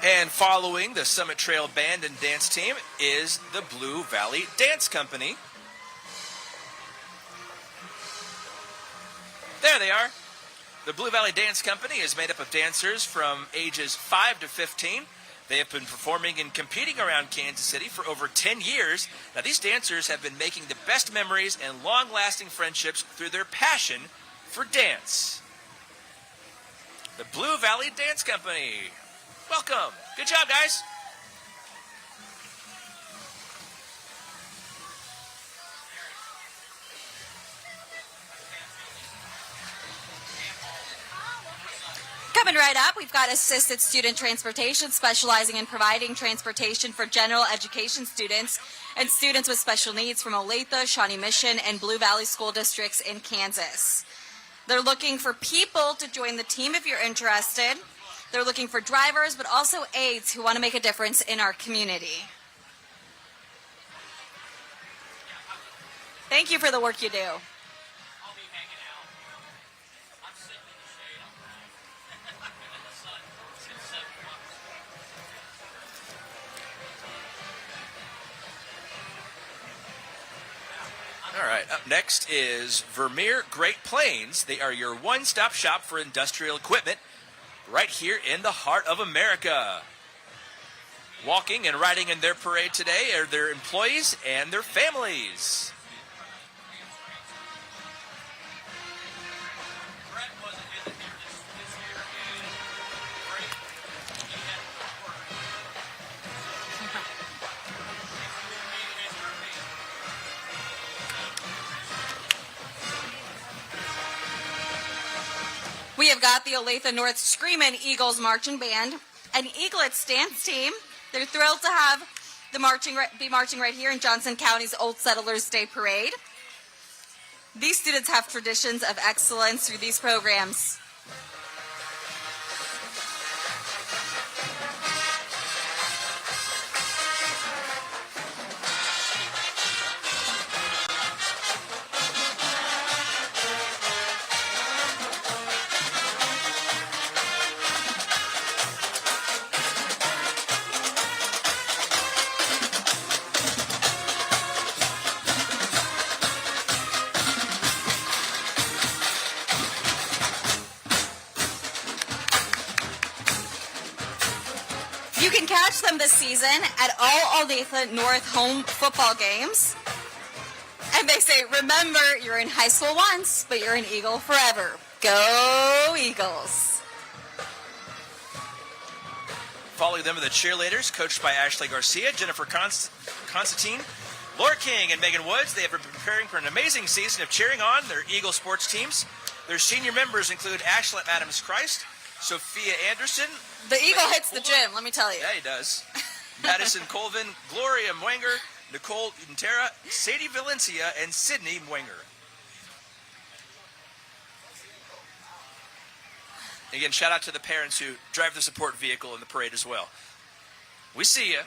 And following the Summit Trail Band and Dance Team is the Blue Valley Dance Company. There they are. The Blue Valley Dance Company is made up of dancers from ages 5 to 15. They have been performing and competing around Kansas City for over 10 years. Now, these dancers have been making the best memories and long-lasting friendships through their passion for dance. The Blue Valley Dance Company. Welcome. Good job, guys. Coming right up, we've got Assisted Student Transportation, specializing in providing transportation for general education students and students with special needs from Olathe, Shawnee Mission, and Blue Valley School Districts in Kansas. They're looking for people to join the team if you're interested. They're looking for drivers, but also aides who want to make a difference in our community. Thank you for the work you do. I'll be hanging out. I'm sitting in the shade all night. I'm in the sun since 7 o'clock. All right, up next is Vermeer Great Plains. They are your one-stop shop for industrial equipment right here in the heart of America. Walking and riding in their parade today are their employees and their families. Brett wasn't in here this year, and great. He had to work. We have got the Olathe North Screamin' Eagles Marching Band, an Eaglets dance team. They're thrilled to have be marching right here in Johnson County's Old Settlers Day Parade. These students have traditions of excellence through these programs. You can catch them this season at all Olathe North home football games. And they say, remember, you're in high school once, but you're an Eagle forever. Go Eagles. Following them are the cheerleaders, coached by Ashley Garcia, Jennifer Constantine, Laura King, and Megan Woods. They have been preparing for an amazing season of cheering on their Eagle sports teams. Their senior members include Ashlet Adams Christ, Sophia Anderson. The eagle hits the gym, let me tell you. Yeah, he does. Madison Colvin, Gloria Mwenger, Nicole Untera, Sadie Valencia, and Sydney Mwenger. Again, shout out to the parents who drive the support vehicle in the parade as well. We see you.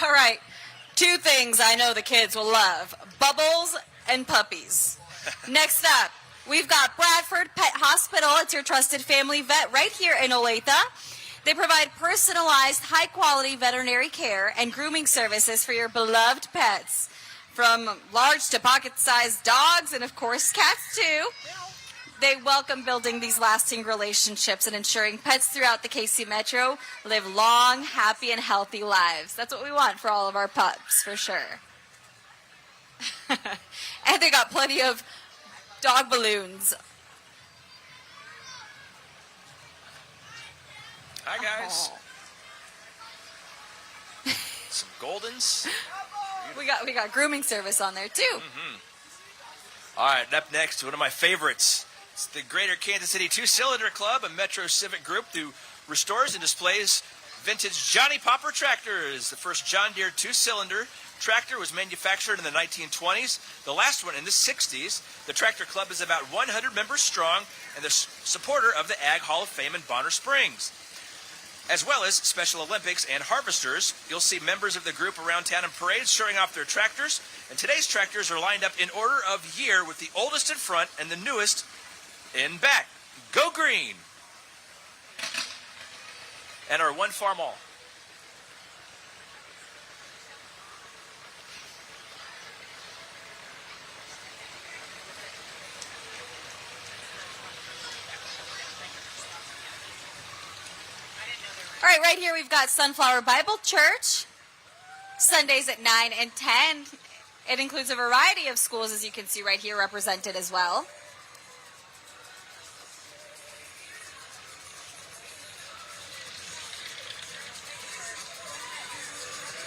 All right, two things I know the kids will love: bubbles and puppies. Next up, we've got Bradford Pet Hospital. It's your trusted family vet right here in Olathe. They provide personalized, high-quality veterinary care and grooming services for your beloved pets, from large to pocket-sized dogs and, of course, cats, too. They welcome building these lasting relationships and ensuring pets throughout the KC Metro live long, happy, and healthy lives. That's what we want for all of our pups, for sure. And they got plenty of dog balloons. Hi, guys. Oh. Some Goldens. We got grooming service on there, too. All right, up next, one of my favorites. It's the Greater Kansas City Two-Cylinder Club, a Metro Civic group who restores and displays vintage Johnny Popper tractors. The first John Deere two-cylinder tractor was manufactured in the 1920s. The last one in the 60s. The Tractor Club is about 100 members strong and the supporter of the Ag Hall of Fame in Bonner Springs. As well as Special Olympics and Harvesters, you'll see members of the group around town in parades showing off their tractors. And today's tractors are lined up in order of year with the oldest in front and the newest in back. Go green! And our one farm all. All right, right here we've got Sunflower Bible Church, Sundays at 9 and 10. It includes a variety of schools, as you can see right here, represented as well.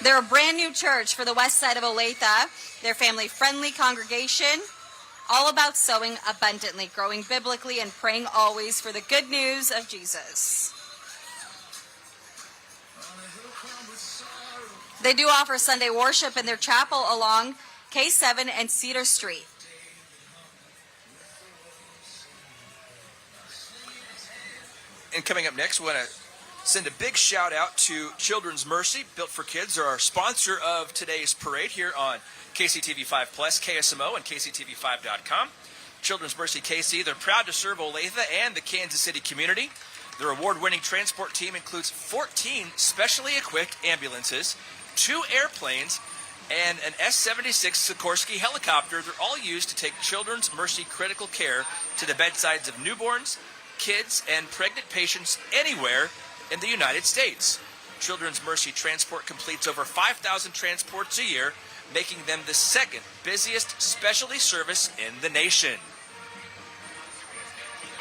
They're a brand new church for the west side of Olathe. They're family-friendly congregation, all about sowing abundantly, growing biblically, and praying always for the good news of Jesus. They do offer Sunday worship in their chapel along K7 and Cedar Street. And coming up next, we want to send a big shout out to Children's Mercy, Built for Kids. They're our sponsor of today's parade here on KCTV5 Plus, KSMO, and KCTV5.com. Children's Mercy KC, they're proud to serve Olathe and the Kansas City community. Their award-winning transport team includes 14 specially equipped ambulances, 2 airplanes, and an S-76 Sikorsky helicopter. They're all used to take Children's Mercy critical care to the bedsides of newborns, kids, and pregnant patients anywhere in the United States. Children's Mercy Transport completes over 5,000 transports a year, making them the second busiest specialty service in the nation.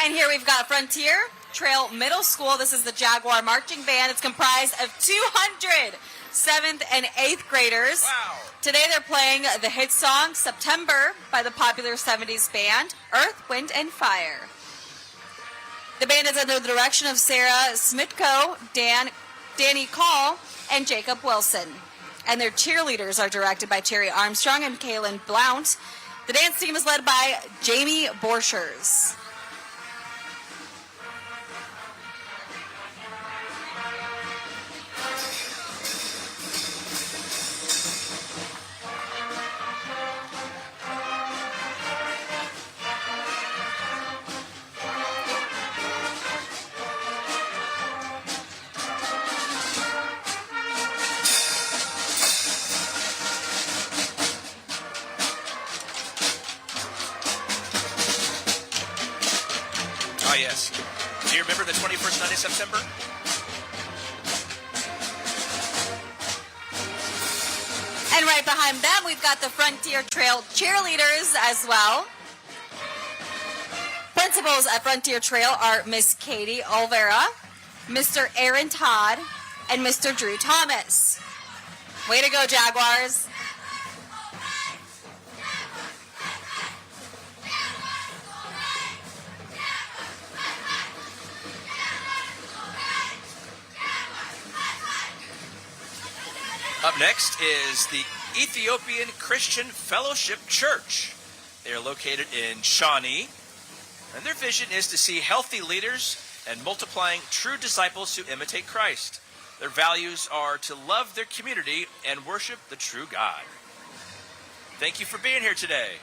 And here we've got Frontier Trail Middle School. This is the Jaguar Marching Band. It's comprised of 200 7th and 8th graders. Wow. Today they're playing the hit song September by the popular 70s band Earth, Wind, and Fire. The band is under the direction of Sarah Smitko, Danny Call, and Jacob Wilson. And their cheerleaders are directed by Terry Armstrong and Kaylin Blount. The dance team is led by Jamie Borchers. Yes. Do you remember the 21st night of September? And right behind them, we've got the Frontier Trail cheerleaders as well. Principals at Frontier Trail are Miss Katie Olvera, Mr. Aaron Todd, and Mr. Drew Thomas. Way to go, Jaguars. Up next is the Ethiopian Christian Fellowship Church. They are located in Shawnee, and their vision is to see healthy leaders and multiplying true disciples who imitate Christ. Their values are to love their community and worship the true God. Thank you for being here today.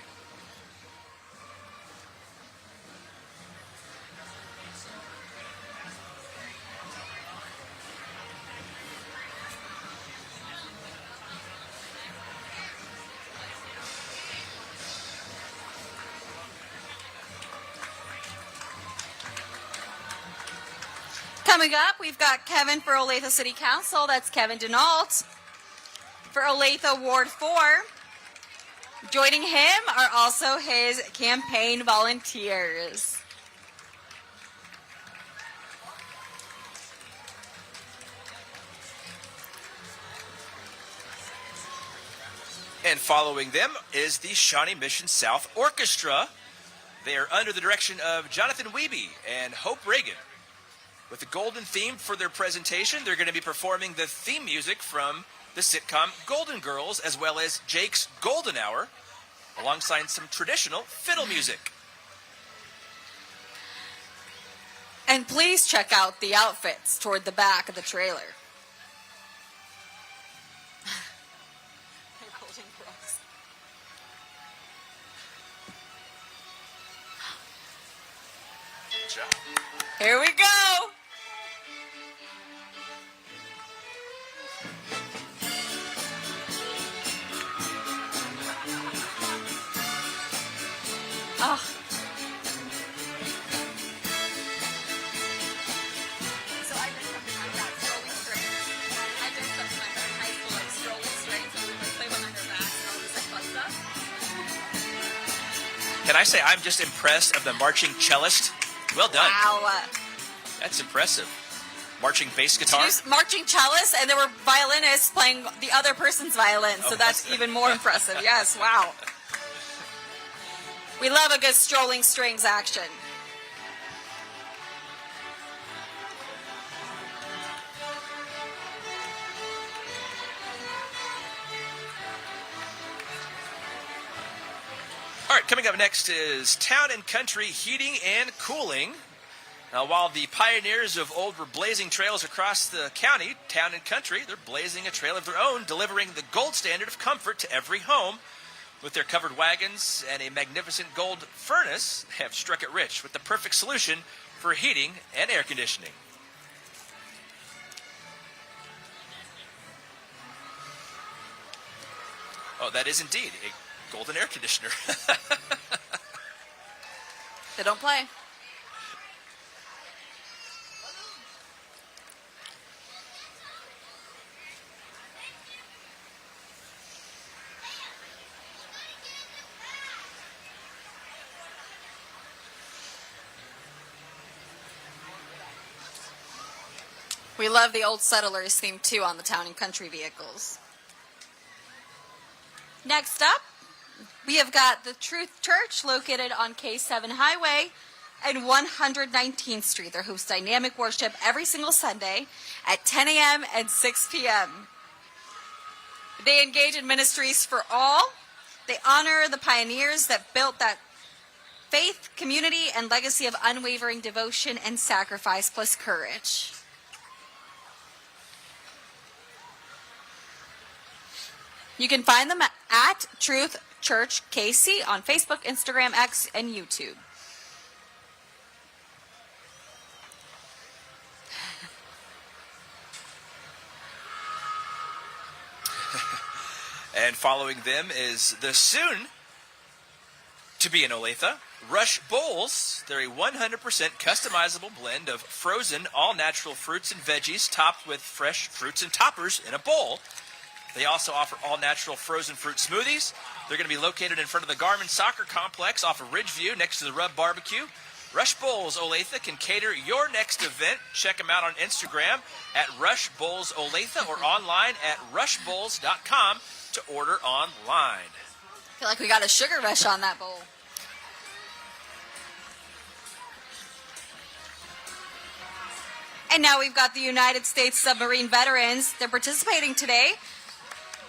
Coming up, we've got Kevin for Olathe City Council. That's Kevin Denault. For Olathe Ward 4. Joining him are also his campaign volunteers. And following them is the Shawnee Mission South Orchestra. They are under the direction of Jonathan Wiebe and Hope Reagan. With the golden theme for their presentation, they're going to be performing the theme music from the sitcom Golden Girls, as well as Jake's Golden Hour, alongside some traditional fiddle music. And please check out the outfits toward the back of the trailer. Golden Girls. Good job. Here we go. Oh. So I did something like that, strolling strings. I did something like that in high school, like strolling strings, and we would play one under backs and all this like fun stuff. Can I say I'm just impressed of the marching cellist? Well done. Wow. That's impressive. Marching bass guitar. There's marching cellists, and there were violinists playing the other person's violin, so that's even more impressive. Yes, wow. We love a good strolling strings action. All right, coming up next is Town and Country Heating and Cooling. Now, while the pioneers of old were blazing trails across the county, Town and Country, they're blazing a trail of their own, delivering the gold standard of comfort to every home. With their covered wagons and a magnificent gold furnace, they have struck it rich with the perfect solution for heating and air conditioning. Oh, that is indeed a golden air conditioner. They don't play. We love the old settlers theme too on the Town and Country vehicles. Next up, we have got the Truth Church located on K7 Highway and 119th Street. They host dynamic worship every single Sunday at 10 a.m. and 6 p.m. They engage in ministries for all. They honor the pioneers that built that faith, community, and legacy of unwavering devotion and sacrifice plus courage. You can find them at Truth Church KC on Facebook, Instagram, X, and YouTube. And following them is the soon to be in Olathe, Rush Bowls. They're a 100% customizable blend of frozen all-natural fruits and veggies topped with fresh fruits and toppers in a bowl. They also offer all-natural frozen fruit smoothies. They're going to be located in front of the Garmin Soccer Complex off of Ridgeview next to the Rub Barbecue. Rush Bowls Olathe can cater your next event. Check them out on Instagram at Rush Bowls Olathe or online at rushbowls.com to order online. I feel like we got a sugar rush on that bowl. And now we've got the United States Submarine veterans. They're participating today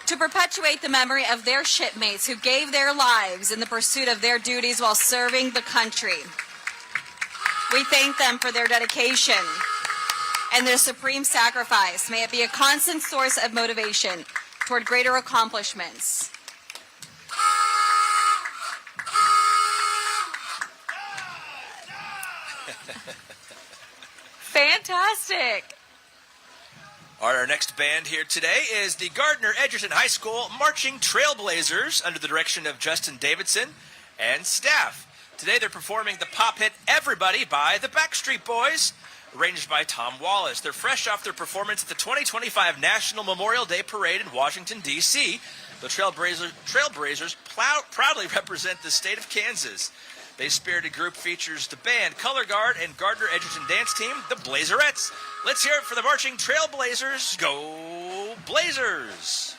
to perpetuate the memory of their shipmates who gave their lives in the pursuit of their duties while serving the country. We thank them for their dedication and their supreme sacrifice. May it be a constant source of motivation toward greater accomplishments. Fantastic. All right, our next band here today is the Gardner Edgerton High School Marching Trailblazers under the direction of Justin Davidson and staff. Today they're performing the pop hit Everybody by the Backstreet Boys, arranged by Tom Wallace. They're fresh off their performance at the 2025 National Memorial Day Parade in Washington, D.C. The Trailblazers proudly represent the state of Kansas. They spirited group features the band, Color Guard, and Gardner Edgerton dance team, the Blazerettes. Let's hear it for the Marching Trailblazers. Go Blazers!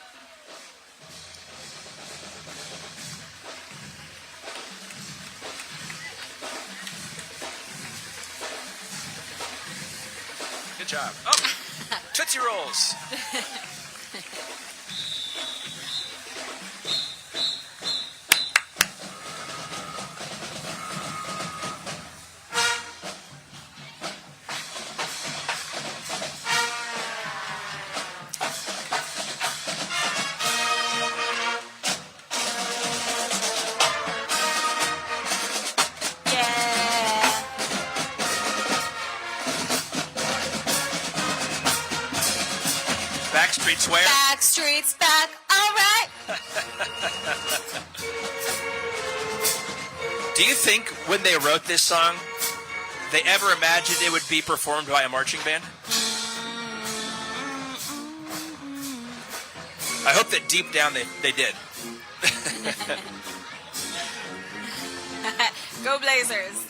Good job. Oh, Tootsie Rolls. Backstreet's where? Backstreet's back, all right. Do you think when they wrote this song, they ever imagined it would be performed by a marching band? I hope that deep down they did. Go Blazers.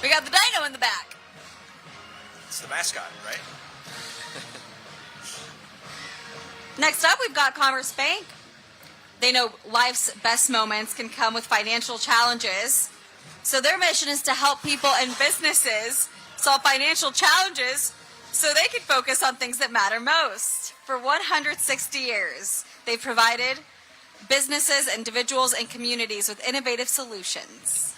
We got the dino in the back. It's the mascot, right? Next up, we've got Commerce Bank. They know life's best moments can come with financial challenges. So their mission is to help people and businesses solve financial challenges so they can focus on things that matter most. For 160 years, they've provided businesses, individuals, and communities with innovative solutions.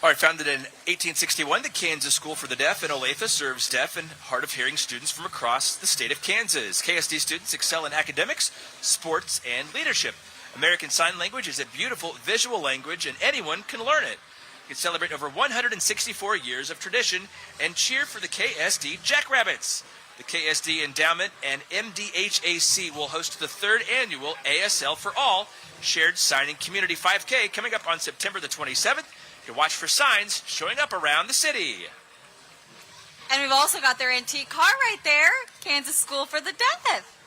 All right, founded in 1861, the Kansas School for the Deaf in Olathe serves deaf and hard of hearing students from across the state of Kansas. KSD students excel in academics, sports, and leadership. American Sign Language is a beautiful visual language, and anyone can learn it. You can celebrate over 164 years of tradition and cheer for the KSD Jackrabbits. The KSD Endowment and MDHAC will host the third annual ASL for All Shared Signing Community 5K coming up on September the 27th. You can watch for signs showing up around the city. And we've also got their antique car right there, Kansas School for the Deaf.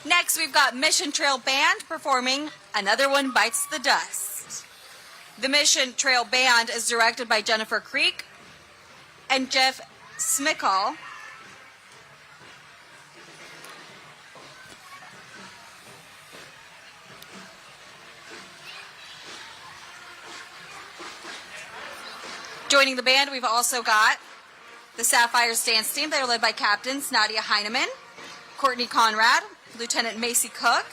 Next, we've got Mission Trail Band performing Another One Bites the Dust. The Mission Trail Band is directed by Jennifer Creek and Jeff Smickall. Joining the band, we've also got the Sapphires dance team. They're led by captains Nadia Heineman, Courtney Conrad, Lieutenant Macy Cook,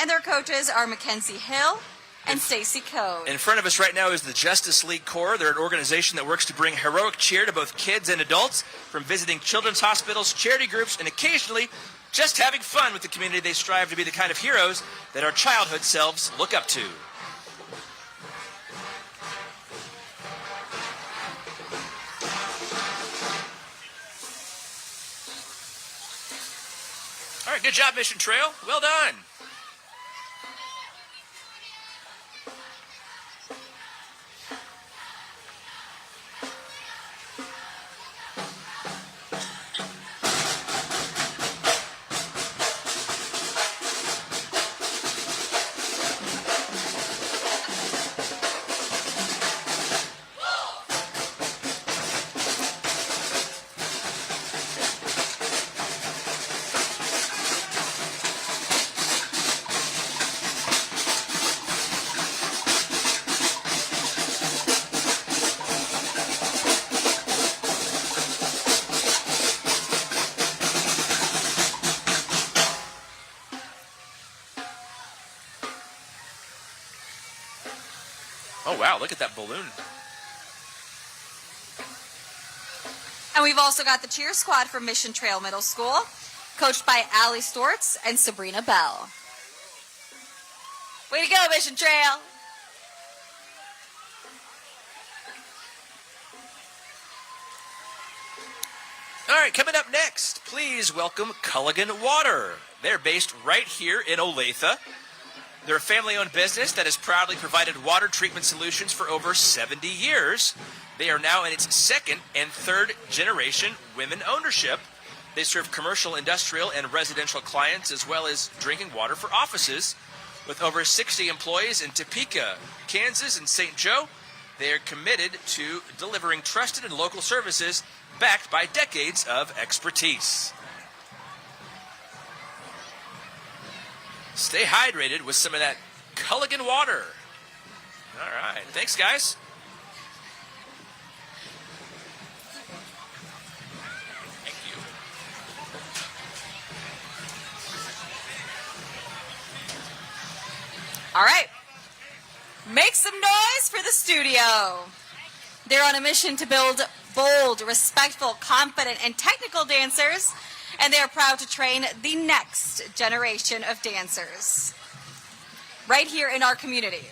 and their coaches are Mackenzie Hill and Stacy Code. In front of us right now is the Justice League Corps. They're an organization that works to bring heroic cheer to both kids and adults, from visiting children's hospitals, charity groups, and occasionally just having fun with the community. They strive to be the kind of heroes that our childhood selves look up to. All right, good job, Mission Trail. Well done. Oh, wow, look at that balloon. And we've also got the cheer squad from Mission Trail Middle School, coached by Allie Stortz and Sabrina Bell. Way to go, Mission Trail! All right, coming up next, please welcome Culligan Water. They're based right here in Olathe. They're a family-owned business that has proudly provided water treatment solutions for over 70 years. They are now in its second and third generation women ownership. They serve commercial, industrial, and residential clients as well as drinking water for offices. With over 60 employees in Topeka, Kansas, and St. Joe, they are committed to delivering trusted and local services backed by decades of expertise. Stay hydrated with some of that Culligan water. All right. Thanks, guys. Thank you. All right. Make some noise for the studio. They're on a mission to build bold, respectful, confident, and technical dancers, and they are proud to train the next generation of dancers right here in our community.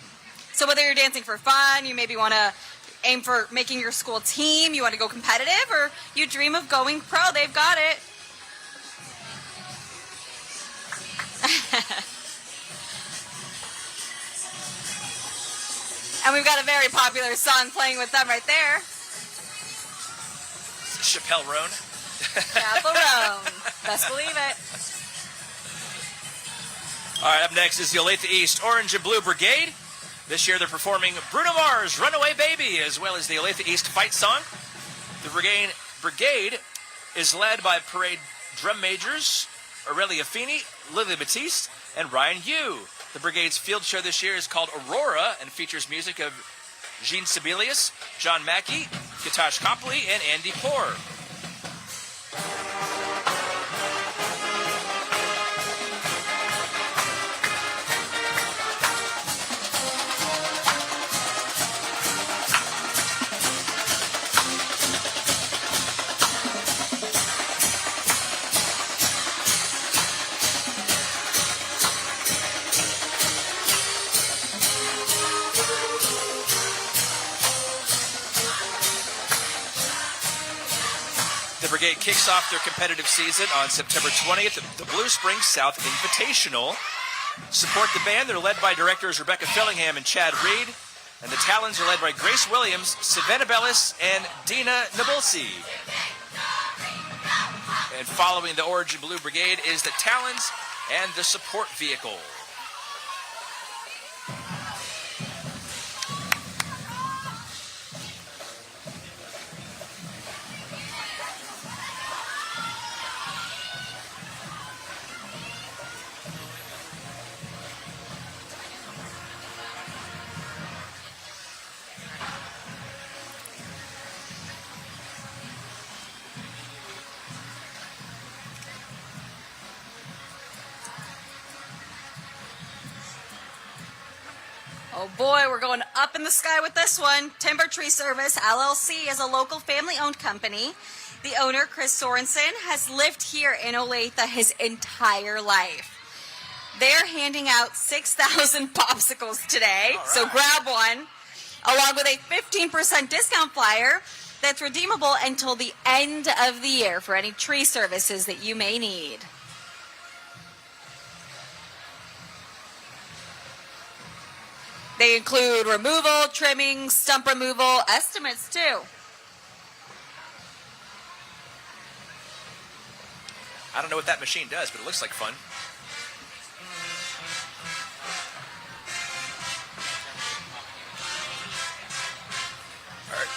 So whether you're dancing for fun, you maybe want to aim for making your school team, you want to go competitive, or you dream of going pro, they've got it. And we've got a very popular song playing with them right there. Chappelle Roan. Chaperone. Best believe it. All right, up next is the Olathe East Orange and Blue Brigade. This year they're performing Bruno Mars' Runaway Baby, as well as the Olathe East Fight Song. The Brigade is led by parade drum majors Aurelia Feeney, Lily Batiste, and Ryan Yu. The Brigade's field show this year is called Aurora and features music of Gene Sibelius, John Mackey, Katash Copley, and Andy Poor. The Brigade kicks off their competitive season on September 20th at the Blue Springs South Invitational. Support the band. They're led by directors Rebecca Fillingham and Chad Reed. And the Talons are led by Grace Williams, Savannah Bellis, and Dina Nabulsi. And following the Orange and Blue Brigade is the Talons and the support vehicle. Oh boy, we're going up in the sky with this one. Timber Tree Service, LLC, is a local family-owned company. The owner, Chris Sorensen, has lived here in Olathe his entire life. They're handing out 6,000 popsicles today, so grab one, along with a 15% discount flyer that's redeemable until the end of the year for any tree services that you may need. They include removal, trimming, stump removal, estimates too. I don't know what that machine does, but it looks like fun. All right.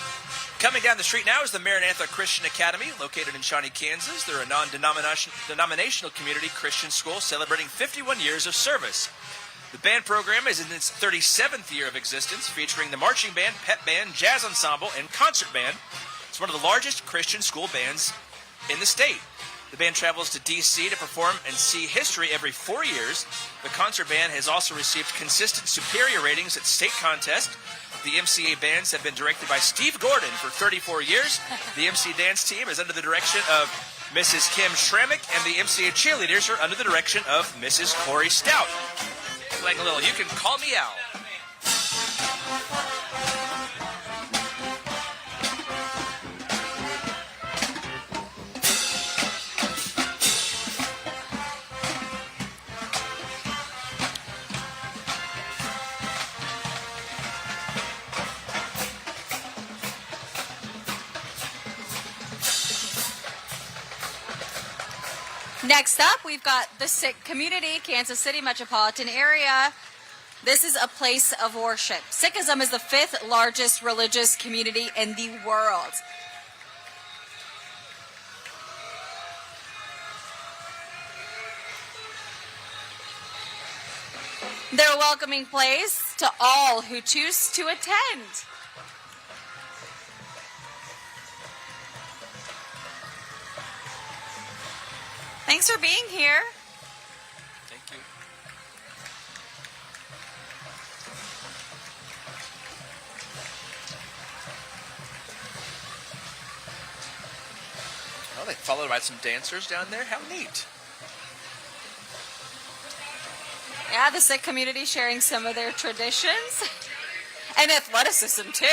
Coming down the street now is the Maranatha Christian Academy, located in Shawnee, Kansas. They're a non-denominational community Christian school celebrating 51 years of service. The band program is in its 37th year of existence, featuring the marching band, pep band, jazz ensemble, and concert band. It's one of the largest Christian school bands in the state. The band travels to D.C. to perform and see history every 4 years. The concert band has also received consistent superior ratings at state contests, The MCA bands have been directed by Steve Gordon for 34 years. The MC dance team is under the direction of Mrs. Kim Schrammick, and the MCA cheerleaders are under the direction of Mrs. Corey Stout. Playing a little You Can Call Me Al. Next up, we've got the Sikh Community, Kansas City metropolitan area. This is a place of worship. Sikhism is the 5th largest religious community in the world. They're a welcoming place to all who choose to attend. Thanks for being here. Thank you. Well, they followed by some dancers down there. How neat. Yeah, the Sikh community sharing some of their traditions and athleticism too.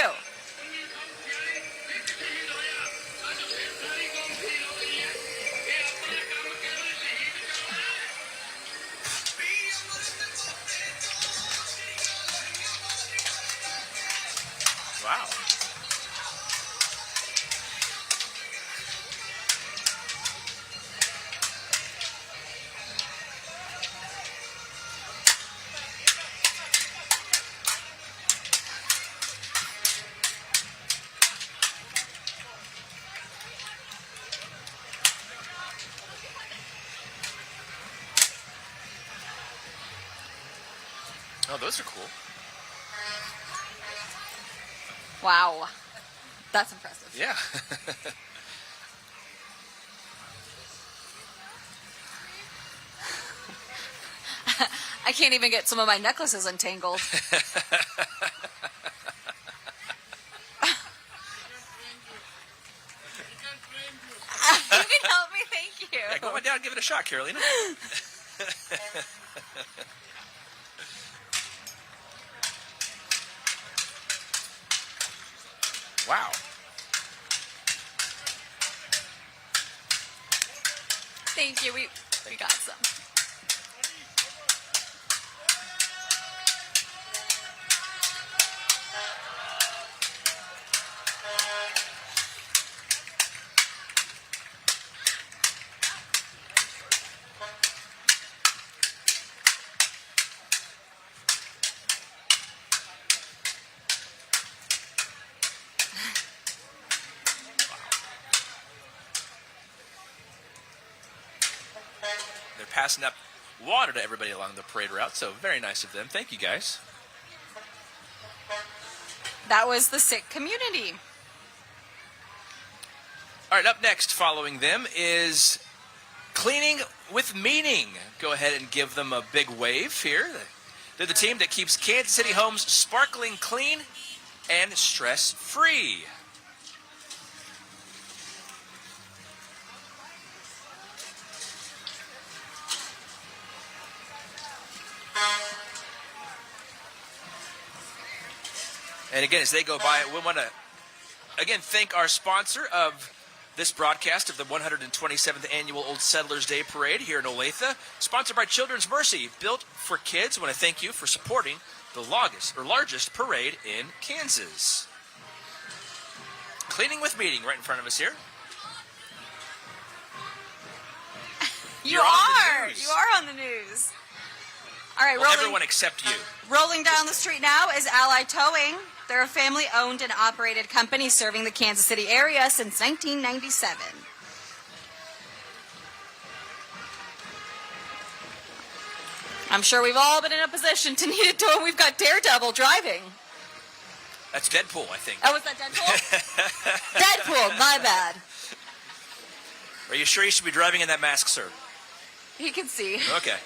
Wow. Oh, those are cool. Wow. That's impressive. Yeah. I can't even get some of my necklaces untangled. You can help me, thank you. Yeah, go on down and give it a shot, Carolina. Wow. Thank you. We got some. They're passing up water to everybody along the parade route, so very nice of them. Thank you, guys. That was the Sikh Community. All right, up next following them is Cleaning with Meaning. Go ahead and give them a big wave here. They're the team that keeps Kansas City homes sparkling clean and stress-free. And again, as they go by, we want to, again, thank our sponsor of this broadcast of the 127th Annual Old Settlers Day Parade here in Olathe, sponsored by Children's Mercy, built for kids. I want to thank you for supporting the largest parade in Kansas. Cleaning with Meaning right in front of us here. You are on the news. All right, well, everyone except you. Rolling down the street now is Ally Towing. They're a family-owned and operated company serving the Kansas City area since 1997. I'm sure we've all been in a position to need a tow. We've got Daredevil driving. That's Deadpool, I think. Oh, was that Deadpool? Deadpool, my bad. Are you sure you should be driving in that mask, sir? He can see. Okay.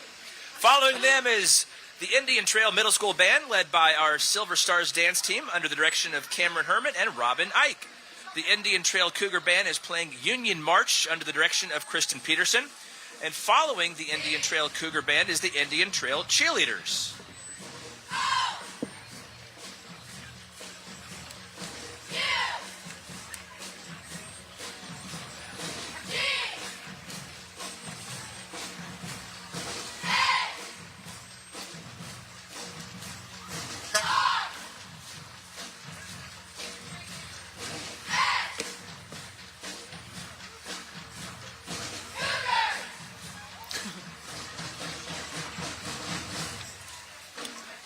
Following them is The Indian Trail Middle School Band, led by our Silver Stars dance team under the direction of Cameron Herman and Robin Ike. The Indian Trail Cougar Band is playing Union March under the direction of Kristen Peterson. And following the Indian Trail Cougar Band is the Indian Trail Cheerleaders.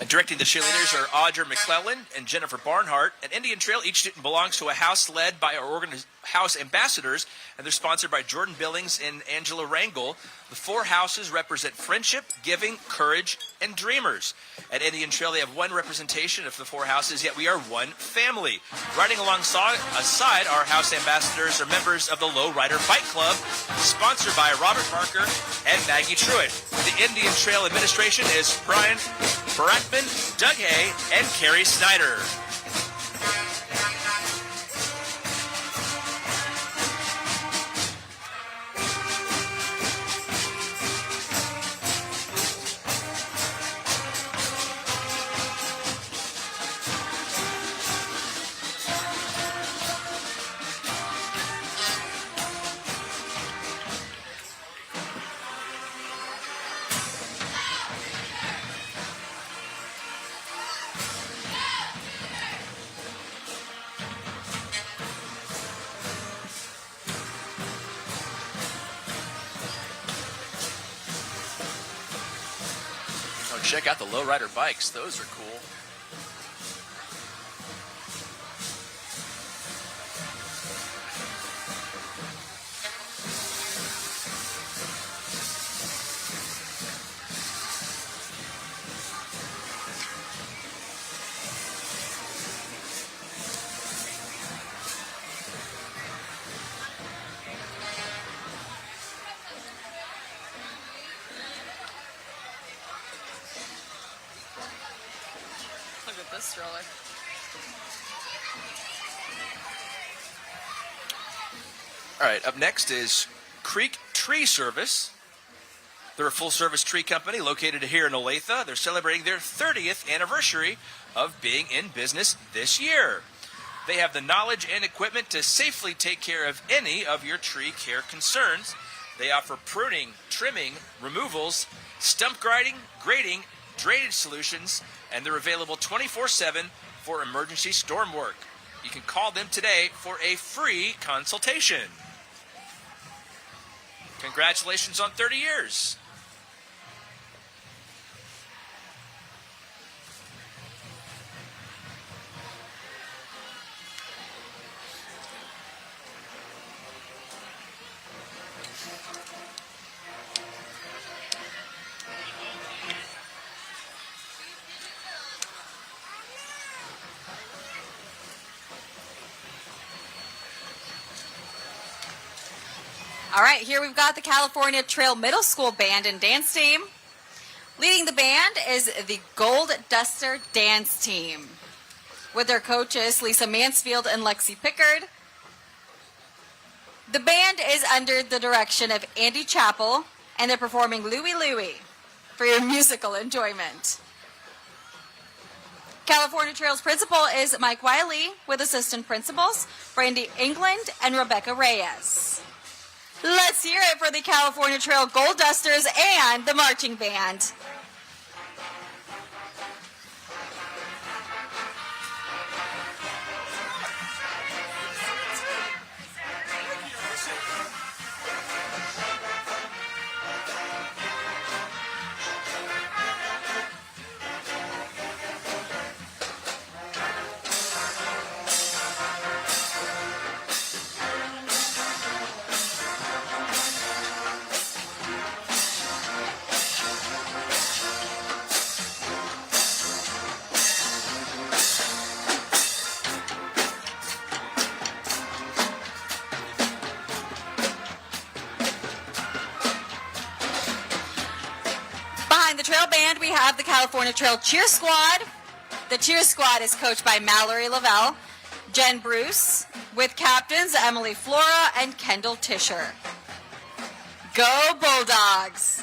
Directing the cheerleaders are Audra McClellan and Jennifer Barnhart. At Indian Trail, each student belongs to a house led by our house ambassadors, and they're sponsored by Jordan Billings and Angela Rangel. The 4 houses represent friendship, giving, courage, and dreamers. At Indian Trail, they have one representation of the 4 houses, yet we are one family. Riding alongside our house ambassadors are members of the Low Rider Bike Club, sponsored by Robert Parker and Maggie Truitt. The Indian Trail administration is Brian Brackman, Doug Hay, and Carrie Snyder. Check out the lowrider bikes. Those are cool. This stroller. All right, up next is Creek Tree Service. They're a full-service tree company located here in Olathe. They're celebrating their 30th anniversary of being in business this year. They have the knowledge and equipment to safely take care of any of your tree care concerns. They offer pruning, trimming, removals, stump grinding, grading, drainage solutions, and they're available 24/7 for emergency storm work. You can call them today for a free consultation. Congratulations on 30 years. All right, here we've got the California Trail Middle School Band and Dance Team. Leading the band is the Gold Duster Dance Team, with their coaches Lisa Mansfield and Lexi Pickard. The band is under the direction of Andy Chappell, and they're performing Louie Louie for your musical enjoyment. California Trail's principal is Mike Wiley, with assistant principals Brandy England and Rebecca Reyes. Let's hear it for the California Trail Gold Dusters and the marching band. behind the trail band, we have the California Trail Cheer Squad. The Cheer Squad is coached by Mallory Lavelle, Jen Bruce, with captains Emily Flora and Kendall Tischer. Go Bulldogs!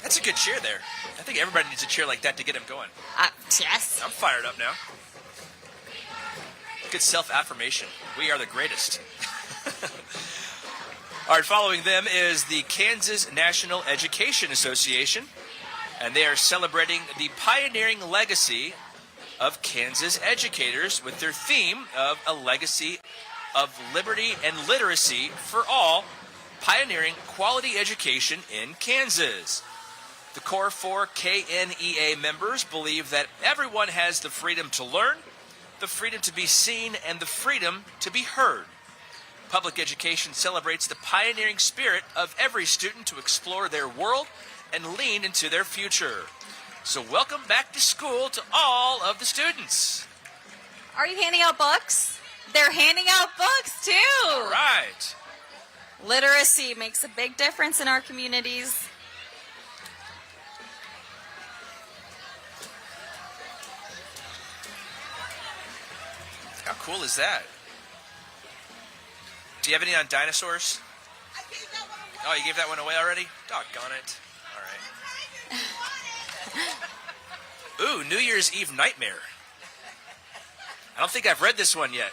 That's a good cheer there. I think everybody needs a cheer like that to get them going. Yes. I'm fired up now. Good self-affirmation. We are the greatest. All right, following them is the Kansas National Education Association, and they are celebrating the pioneering legacy of Kansas educators with their theme of a legacy of liberty and literacy for all, pioneering quality education in Kansas. The Core 4 KNEA members believe that everyone has the freedom to learn, the freedom to be seen, and the freedom to be heard. Public education celebrates the pioneering spirit of every student to explore their world and lean into their future. So welcome back to school to all of the students. Are you handing out books? They're handing out books too. All right. Literacy makes a big difference in our communities. How cool is that? Do you have any on dinosaurs? Oh, you gave that one away already? Doggone it. All right. Ooh, New Year's Eve Nightmare. I don't think I've read this one yet.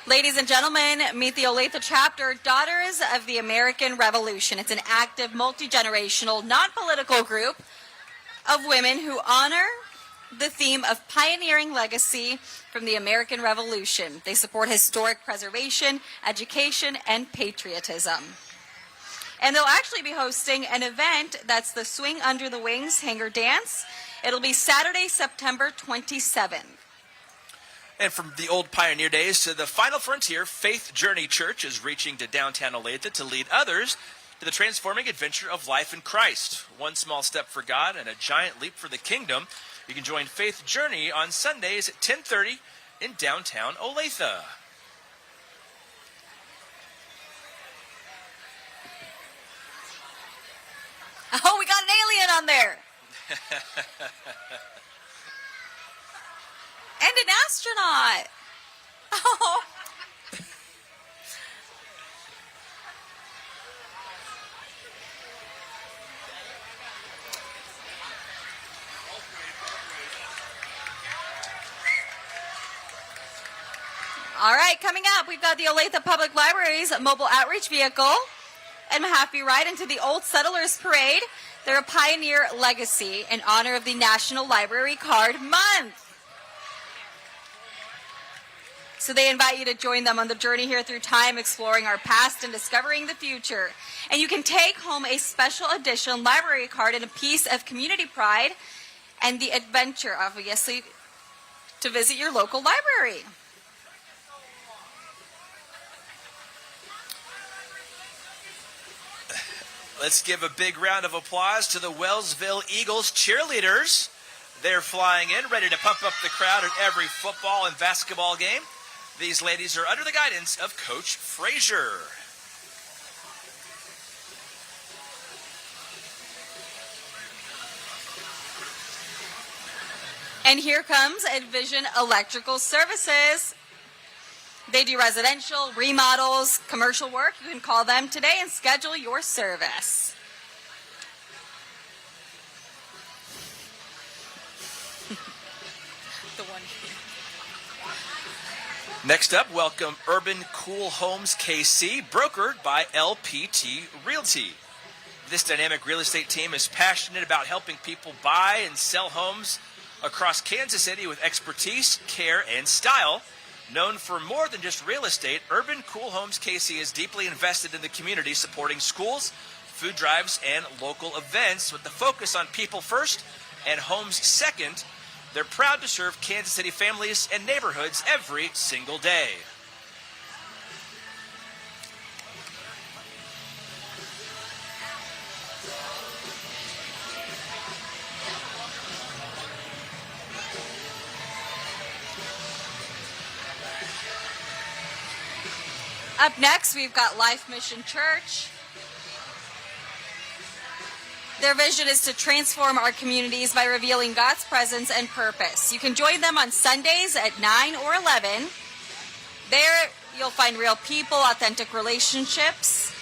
Ladies and gentlemen, meet the Olathe chapter, Daughters of the American Revolution. It's an active, multi-generational, non-political group of women who honor the theme of pioneering legacy from the American Revolution. They support historic preservation, education, and patriotism. And they'll actually be hosting an event that's the Swing Under the Wings Hanger Dance. It'll be Saturday, September 27th. And from the old pioneer days to the final frontier, Faith Journey Church is reaching to downtown Olathe to lead others to the transforming adventure of life in Christ. One small step for God and a giant leap for the kingdom. You can join Faith Journey on Sundays at 10:30 in downtown Olathe. Oh, we got an alien on there. And an astronaut. Oh. All right, coming up, we've got the Olathe Public Library's mobile outreach vehicle and a happy ride into the Old Settlers Parade. They're a pioneer legacy in honor of the National Library Card Month. So they invite you to join them on the journey here through time, exploring our past and discovering the future. And you can take home a special edition library card and a piece of community pride and the adventure, obviously, to visit your local library. Let's give a big round of applause to the Wellsville Eagles cheerleaders. They're flying in, ready to pump up the crowd at every football and basketball game. These ladies are under the guidance of Coach Frazier. And here comes Envision Electrical Services. They do residential, remodels, commercial work. You can call them today and schedule your service. The one here. Next up, welcome Urban Cool Homes KC, brokered by LPT Realty. This dynamic real estate team is passionate about helping people buy and sell homes across Kansas City with expertise, care, and style. Known for more than just real estate, Urban Cool Homes KC is deeply invested in the community, supporting schools, food drives, and local events with the focus on people first and homes second. They're proud to serve Kansas City families and neighborhoods every single day. Up next, we've got Life Mission Church. Their vision is to transform our communities by revealing God's presence and purpose. You can join them on Sundays at 9 or 11. There, you'll find real people, authentic relationships,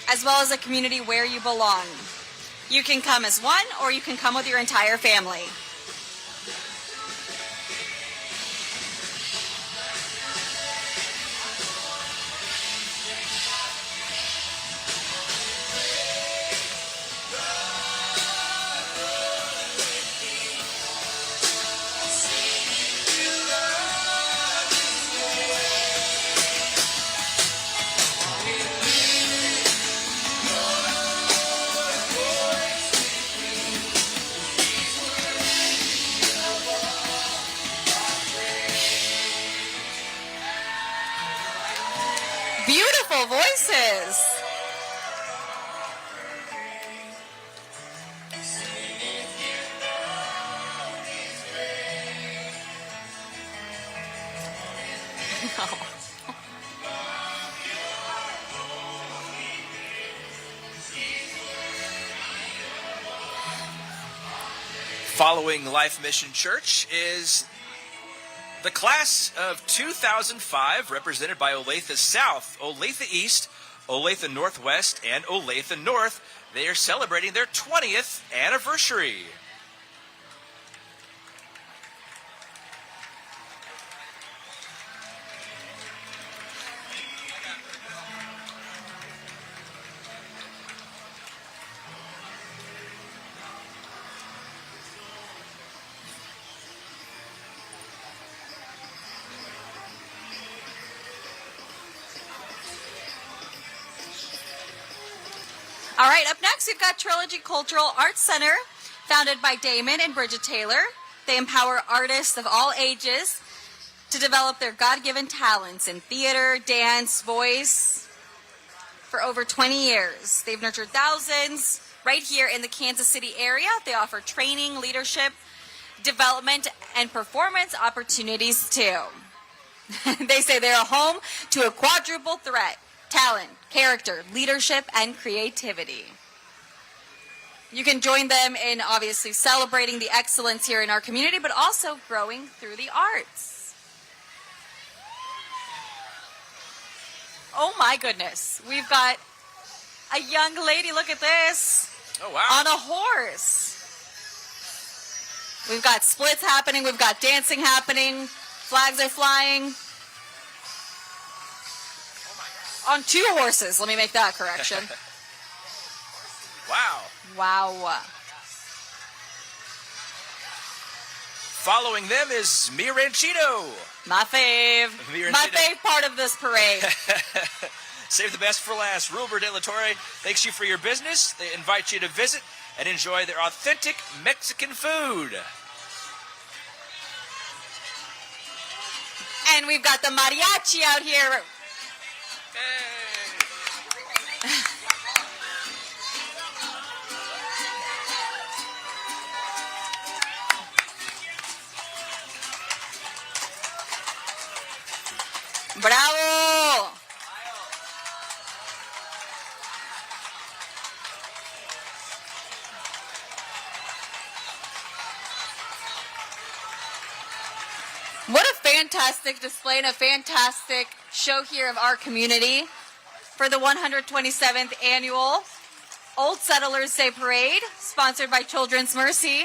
as well as a community where you belong. You can come as one, or you can come with your entire family. Beautiful voices. Following Life Mission Church is the class of 2005, represented by Olathe South, Olathe East, Olathe Northwest, and Olathe North. They are celebrating their 20th anniversary. All right, up next we've got Trilogy Cultural Arts Center, founded by Damon and Bridget Taylor. They empower artists of all ages to develop their God-given talents in theater, dance, voice for over 20 years. They've nurtured thousands right here in the Kansas City area. They offer training, leadership, development, and performance opportunities too. They say they're a home to a quadruple threat: talent, character, leadership, and creativity. You can join them in obviously celebrating the excellence here in our community, but also growing through the arts. Oh my goodness. We've got a young lady, look at this. Oh, wow. On a horse. We've got splits happening, we've got dancing happening, flags are flying. On 2 horses. Let me make that correction. Wow. Wow. Following them is Mi Ranchito. My fave. My fave part of this parade. Save the best for last. Ruber de la Torre thanks you for your business. They invite you to visit and enjoy their authentic Mexican food. And we've got the mariachi out here. Bravo! What a fantastic display and a fantastic show here of our community for the 127th annual Old Settlers Day Parade, sponsored by Children's Mercy.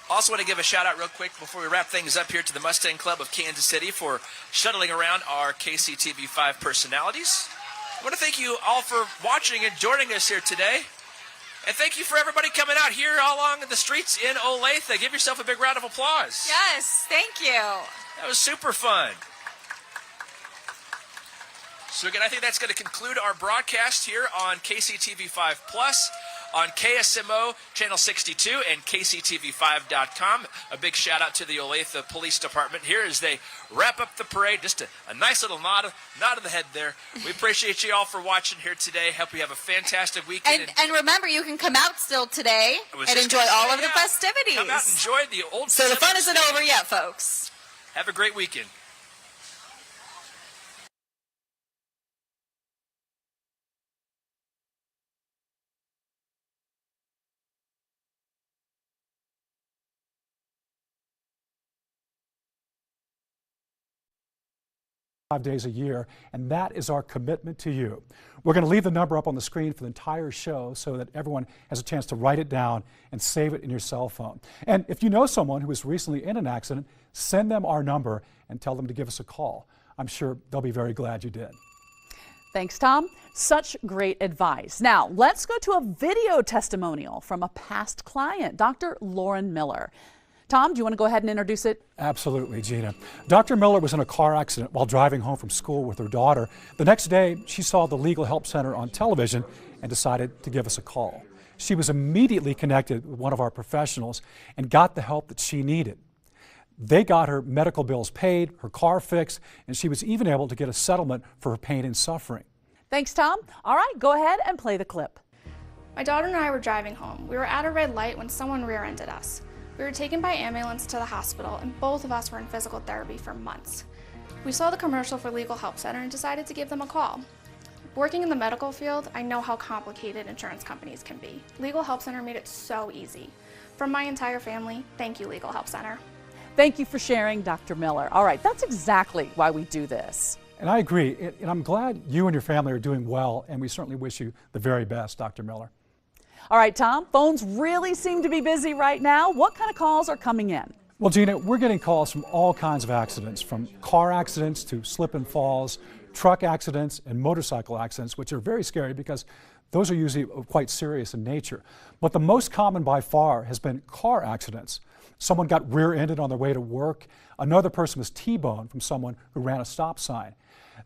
Also want to give a shout out real quick before we wrap things up here to the Mustang Club of Kansas City for shuttling around our KCTV5 personalities. I want to thank you all for watching and joining us here today. And thank you for everybody coming out here all along the streets in Olathe. Give yourself a big round of applause. Yes, thank you. That was super fun. So again, I think that's going to conclude our broadcast here on KCTV5 Plus. on KSMO Channel 62 and KCTV5.com. A big shout out to the Olathe Police Department here as they wrap up the parade. Just a nice little nod of the head there. We appreciate you all for watching here today. Hope you have a fantastic weekend. And remember, you can come out still today and enjoy all of the festivities. Come out and enjoy the old. So the fun isn't over yet, folks. Have a great weekend. 5 days a year, and that is our commitment to you. We're going to leave the number up on the screen for the entire show so that everyone has a chance to write it down and save it in your cell phone. And if you know someone who was recently in an accident, send them our number and tell them to give us a call. I'm sure they'll be very glad you did. Thanks, Tom. Such great advice. Now, let's go to a video testimonial from a past client, Dr. Lauren Miller. Tom, do you want to go ahead and introduce it? Absolutely, Gina. Dr. Miller was in a car accident while driving home from school with her daughter. The next day, she saw the Legal Help Center on television and decided to give us a call. She was immediately connected with one of our professionals and got the help that she needed. They got her medical bills paid, her car fixed, and she was even able to get a settlement for her pain and suffering. Thanks, Tom. All right, go ahead and play the clip. My daughter and I were driving home. We were at a red light when someone rear-ended us. We were taken by ambulance to the hospital, and both of us were in physical therapy for months. We saw the commercial for Legal Help Center and decided to give them a call. Working in the medical field, I know how complicated insurance companies can be. Legal Help Center made it so easy. From my entire family, thank you, Legal Help Center. Thank you for sharing, Dr. Miller. All right, that's exactly why we do this. And I agree, and I'm glad you and your family are doing well, and we certainly wish you the very best, Dr. Miller. All right, Tom, phones really seem to be busy right now. What kind of calls are coming in? Well, Gina, we're getting calls from all kinds of accidents, from car accidents to slip and falls, truck accidents, and motorcycle accidents, which are very scary because those are usually quite serious in nature. But the most common by far has been car accidents. Someone got rear-ended on their way to work. Another person was T-boned from someone who ran a stop sign.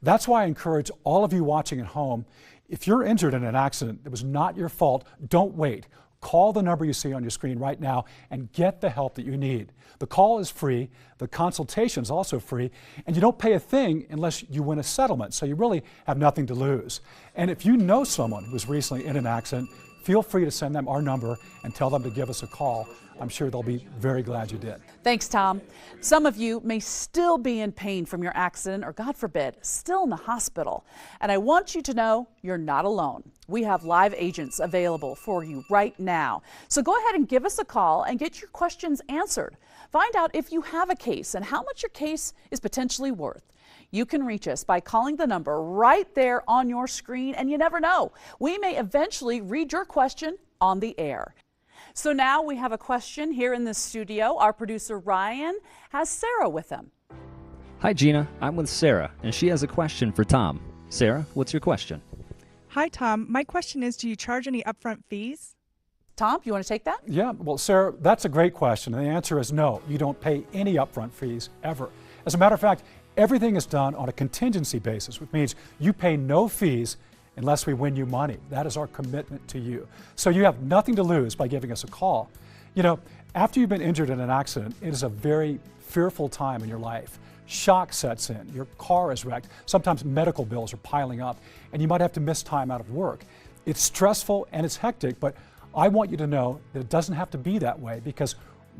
That's why I encourage all of you watching at home, if you're injured in an accident that was not your fault, don't wait. Call the number you see on your screen right now and get the help that you need. The call is free, the consultation is also free, and you don't pay a thing unless you win a settlement, so you really have nothing to lose. And if you know someone who was recently in an accident, feel free to send them our number and tell them to give us a call. I'm sure they'll be very glad you did. Thanks, Tom. Some of you may still be in pain from your accident or, God forbid, still in the hospital. And I want you to know you're not alone. We have live agents available for you right now. So go ahead and give us a call and get your questions answered. Find out if you have a case and how much your case is potentially worth. You can reach us by calling the number right there on your screen, and you never know, we may eventually read your question on the air. So now we have a question here in the studio. Our producer Ryan has Sarah with him. Hi Gina, I'm with Sarah, and she has a question for Tom. Sarah, what's your question? Hi Tom, my question is, do you charge any upfront fees? Tom, you want to take that? Yeah, well, Sarah, that's a great question, and the answer is no. You don't pay any upfront fees ever. As a matter of fact, everything is done on a contingency basis, which means you pay no fees unless we win you money. That is our commitment to you. So you have nothing to lose by giving us a call. You know, after you've been injured in an accident, it is a very fearful time in your life. Shock sets in, your car is wrecked, sometimes medical bills are piling up, and you might have to miss time out of work. It's stressful and it's hectic, but I want you to know that it doesn't have to be that way because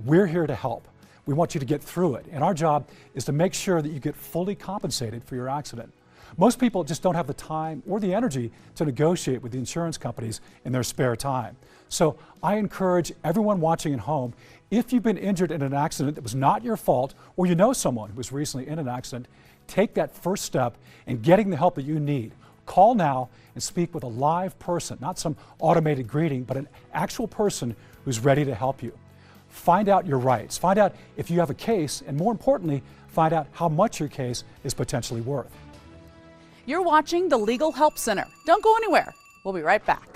we're here to help. We want you to get through it, and our job is to make sure that you get fully compensated for your accident. Most people just don't have the time or the energy to negotiate with the insurance companies in their spare time. So I encourage everyone watching at home, if you've been injured in an accident that was not your fault, or you know someone who was recently in an accident, take that first step in getting the help that you need. Call now and speak with a live person, not some automated greeting, but an actual person who's ready to help you. Find out your rights, find out if you have a case, and more importantly, find out how much your case is potentially worth. You're watching the Legal Help Center. Don't go anywhere. We'll be right back.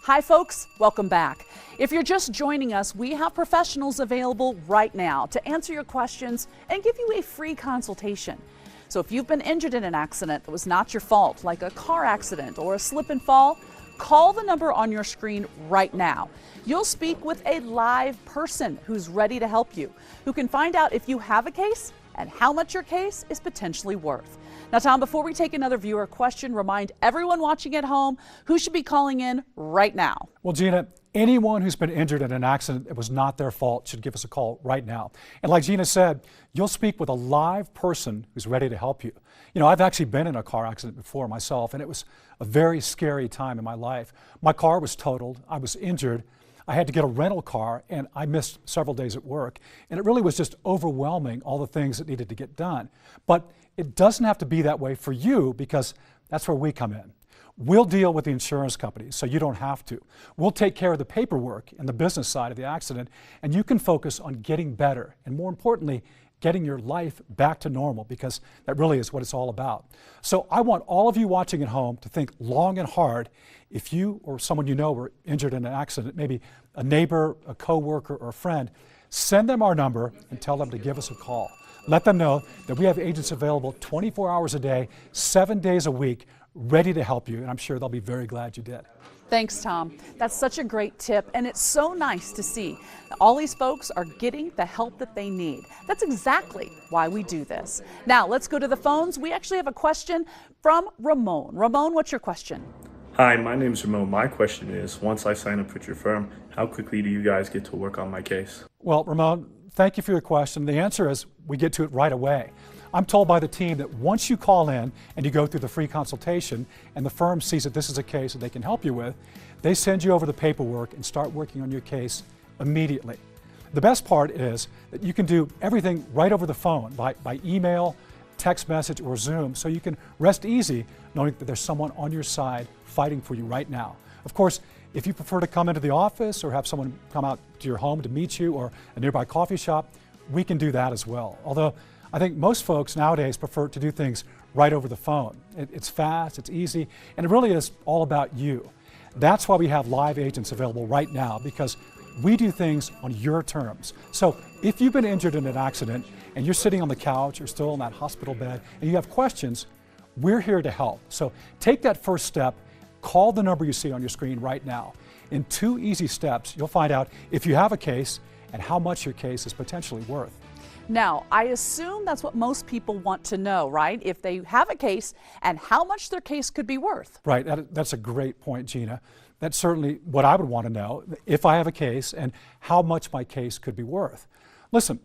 Hi folks, welcome back. If you're just joining us, we have professionals available right now to answer your questions and give you a free consultation. So if you've been injured in an accident that was not your fault, like a car accident or a slip and fall, call the number on your screen right now. You'll speak with a live person who's ready to help you, who can find out if you have a case and how much your case is potentially worth. Now, Tom, before we take another viewer question, remind everyone watching at home who should be calling in right now. Well, Gina, anyone who's been injured in an accident that was not their fault should give us a call right now. And like Gina said, you'll speak with a live person who's ready to help you. You know, I've actually been in a car accident before myself, and it was a very scary time in my life. My car was totaled. I was injured. I had to get a rental car, and I missed several days at work. And it really was just overwhelming, all the things that needed to get done. But it doesn't have to be that way for you, because that's where we come in. We'll deal with the insurance companies, so you don't have to. We'll take care of the paperwork and the business side of the accident, and you can focus on getting better, and more importantly, getting your life back to normal, because that really is what it's all about. So I want all of you watching at home to think long and hard. If you or someone you know were injured in an accident, maybe a neighbor, a coworker, or a friend, send them our number and tell them to give us a call. Let them know that we have agents available 24 hours a day, 7 days a week, ready to help you, and I'm sure they'll be very glad you did. Thanks, Tom. That's such a great tip, and it's so nice to see that all these folks are getting the help that they need. That's exactly why we do this. Now, let's go to the phones. We actually have a question from Ramon. Ramon, what's your question? Hi, my name is Ramon. My question is, once I sign up with your firm, how quickly do you guys get to work on my case? Well, Ramon, thank you for your question. The answer is we get to it right away. I'm told by the team that once you call in and you go through the free consultation and the firm sees that this is a case that they can help you with, they send you over the paperwork and start working on your case immediately. The best part is that you can do everything right over the phone by email, text message, or Zoom, so you can rest easy knowing that there's someone on your side fighting for you right now. Of course, if you prefer to come into the office or have someone come out to your home to meet you or a nearby coffee shop, we can do that as well. Although I think most folks nowadays prefer to do things right over the phone. It's fast, it's easy, and it really is all about you. That's why we have live agents available right now, because we do things on your terms. So if you've been injured in an accident and you're sitting on the couch or still in that hospital bed and you have questions, we're here to help. So take that first step, call the number you see on your screen right now. In 2 easy steps, you'll find out if you have a case and how much your case is potentially worth. Now, I assume that's what most people want to know, right? If they have a case and how much their case could be worth. Right, that's a great point, Gina. That's certainly what I would want to know, if I have a case and how much my case could be worth. Listen,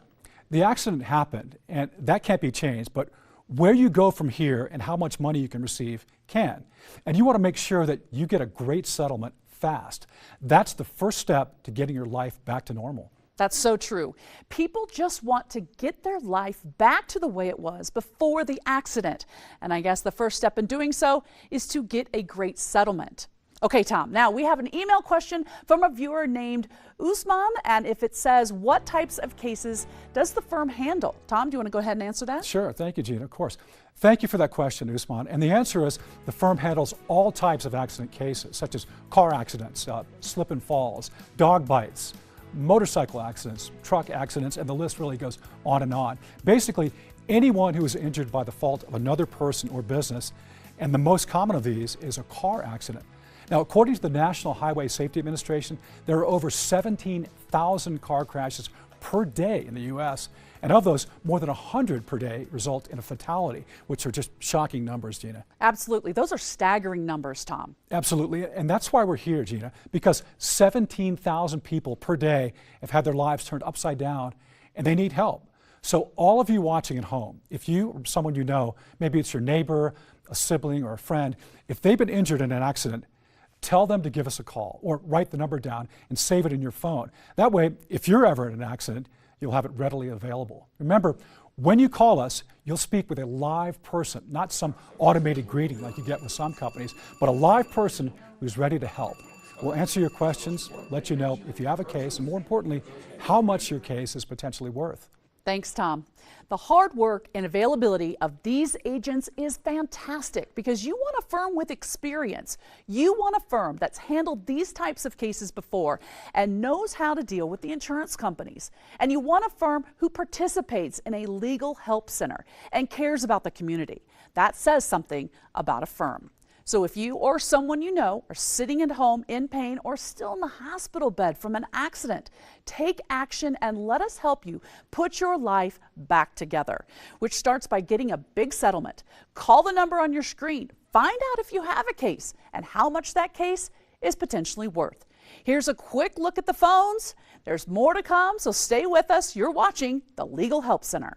the accident happened and that can't be changed, but where you go from here and how much money you can receive can. And you want to make sure that you get a great settlement fast. That's the first step to getting your life back to normal. That's so true. People just want to get their life back to the way it was before the accident. And I guess the first step in doing so is to get a great settlement. Okay, Tom, now we have an email question from a viewer named Usman, and if it says, what types of cases does the firm handle? Tom, do you want to go ahead and answer that? Sure, thank you, Gina, of course. Thank you for that question, Usman. And the answer is the firm handles all types of accident cases, such as car accidents, slip and falls, dog bites, motorcycle accidents, truck accidents, and the list really goes on and on. Basically, anyone who is injured by the fault of another person or business, and the most common of these is a car accident. Now, according to the National Highway Safety Administration, there are over 17,000 car crashes per day in the U.S., and of those, more than 100 per day result in a fatality, which are just shocking numbers, Gina. Absolutely. Those are staggering numbers, Tom. Absolutely, and that's why we're here, Gina, because 17,000 people per day have had their lives turned upside down, and they need help. So all of you watching at home, if you or someone you know, maybe it's your neighbor, a sibling, or a friend, if they've been injured in an accident, tell them to give us a call or write the number down and save it in your phone. That way, if you're ever in an accident, you'll have it readily available. Remember, when you call us, you'll speak with a live person, not some automated greeting like you get with some companies, but a live person who's ready to help. We'll answer your questions, let you know if you have a case, and more importantly, how much your case is potentially worth. Thanks, Tom. The hard work and availability of these agents is fantastic because you want a firm with experience. You want a firm that's handled these types of cases before and knows how to deal with the insurance companies. And you want a firm who participates in a legal help center and cares about the community. That says something about a firm. So if you or someone you know are sitting at home in pain or still in the hospital bed from an accident, take action and let us help you put your life back together, which starts by getting a big settlement. Call the number on your screen. Find out if you have a case and how much that case is potentially worth. Here's a quick look at the phones. There's more to come, so stay with us. You're watching the Legal Help Center.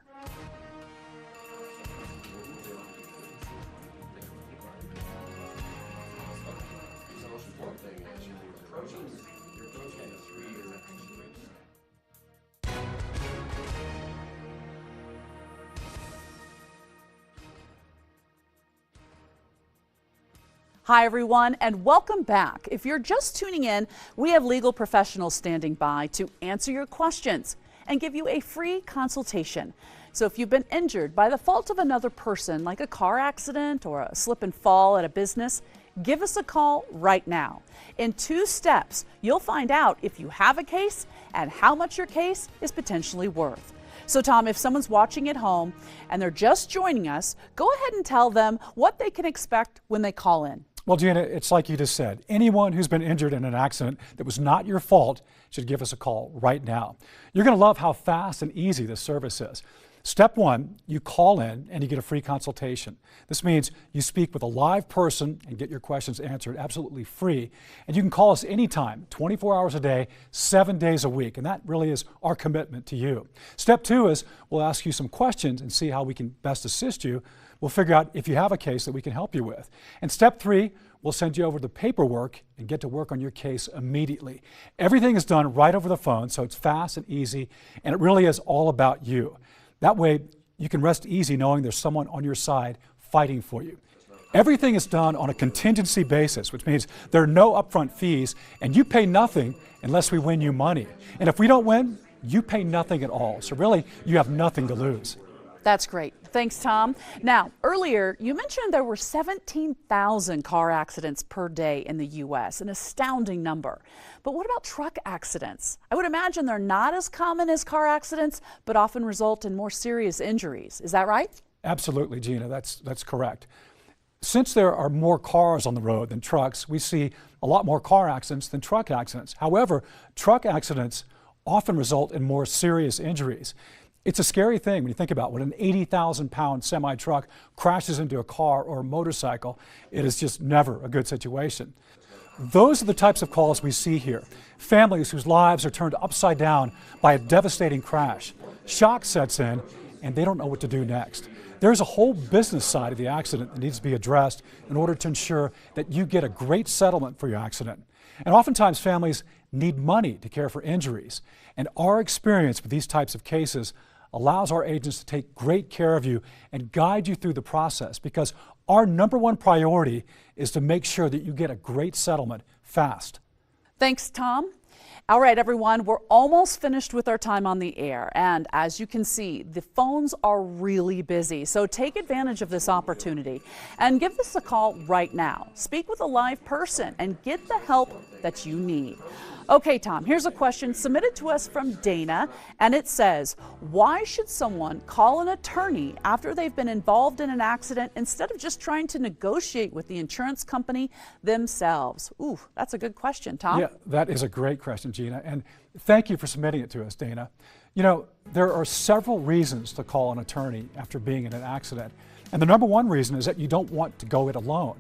Hi, everyone, and welcome back. If you're just tuning in, we have legal professionals standing by to answer your questions and give you a free consultation. So if you've been injured by the fault of another person, like a car accident or a slip and fall at a business, give us a call right now. In 2 steps, you'll find out if you have a case and how much your case is potentially worth. So Tom, if someone's watching at home and they're just joining us, go ahead and tell them what they can expect when they call in. Well, Gina, it's like you just said. Anyone who's been injured in an accident that was not your fault should give us a call right now. You're going to love how fast and easy this service is. Step 1, you call in and you get a free consultation. This means you speak with a live person and get your questions answered absolutely free. And you can call us anytime, 24 hours a day, 7 days a week. And that really is our commitment to you. Step 2 is we'll ask you some questions and see how we can best assist you. We'll figure out if you have a case that we can help you with. And step 3, we'll send you over the paperwork and get to work on your case immediately. Everything is done right over the phone, so it's fast and easy, and it really is all about you. That way, you can rest easy knowing there's someone on your side fighting for you. Everything is done on a contingency basis, which means there are no upfront fees, and you pay nothing unless we win you money. And if we don't win, you pay nothing at all. So really, you have nothing to lose. That's great. Thanks, Tom. Now, earlier, you mentioned there were 17,000 car accidents per day in the U.S., an astounding number. But what about truck accidents? I would imagine they're not as common as car accidents, but often result in more serious injuries. Is that right? Absolutely, Gina. That's correct. Since there are more cars on the road than trucks, we see a lot more car accidents than truck accidents. However, truck accidents often result in more serious injuries. It's a scary thing when you think about when an 80,000-pound semi-truck crashes into a car or a motorcycle. It is just never a good situation. Those are the types of calls we see here. Families whose lives are turned upside down by a devastating crash. Shock sets in, and they don't know what to do next. There's a whole business side of the accident that needs to be addressed in order to ensure that you get a great settlement for your accident. And oftentimes families need money to care for injuries. And our experience with these types of cases allows our agents to take great care of you and guide you through the process, because our #1 priority is to make sure that you get a great settlement fast. Thanks, Tom. All right, everyone, we're almost finished with our time on the air. And as you can see, the phones are really busy. So take advantage of this opportunity and give us a call right now. Speak with a live person and get the help that you need. Okay, Tom, here's a question submitted to us from Dana, and it says, why should someone call an attorney after they've been involved in an accident instead of just trying to negotiate with the insurance company themselves? Ooh, that's a good question, Tom. Yeah, that is a great question, Gina, and thank you for submitting it to us, Dana. You know, there are several reasons to call an attorney after being in an accident, and the #1 reason is that you don't want to go it alone.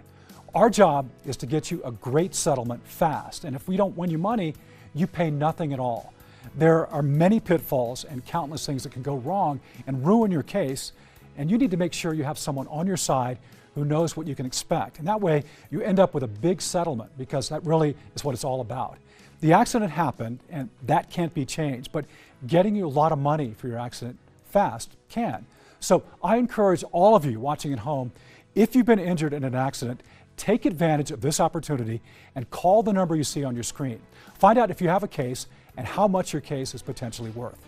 Our job is to get you a great settlement fast, and if we don't win you money, you pay nothing at all. There are many pitfalls and countless things that can go wrong and ruin your case, and you need to make sure you have someone on your side who knows what you can expect. And that way, you end up with a big settlement, because that really is what it's all about. The accident happened, and that can't be changed, but getting you a lot of money for your accident fast can. So I encourage all of you watching at home, if you've been injured in an accident, take advantage of this opportunity and call the number you see on your screen. Find out if you have a case and how much your case is potentially worth.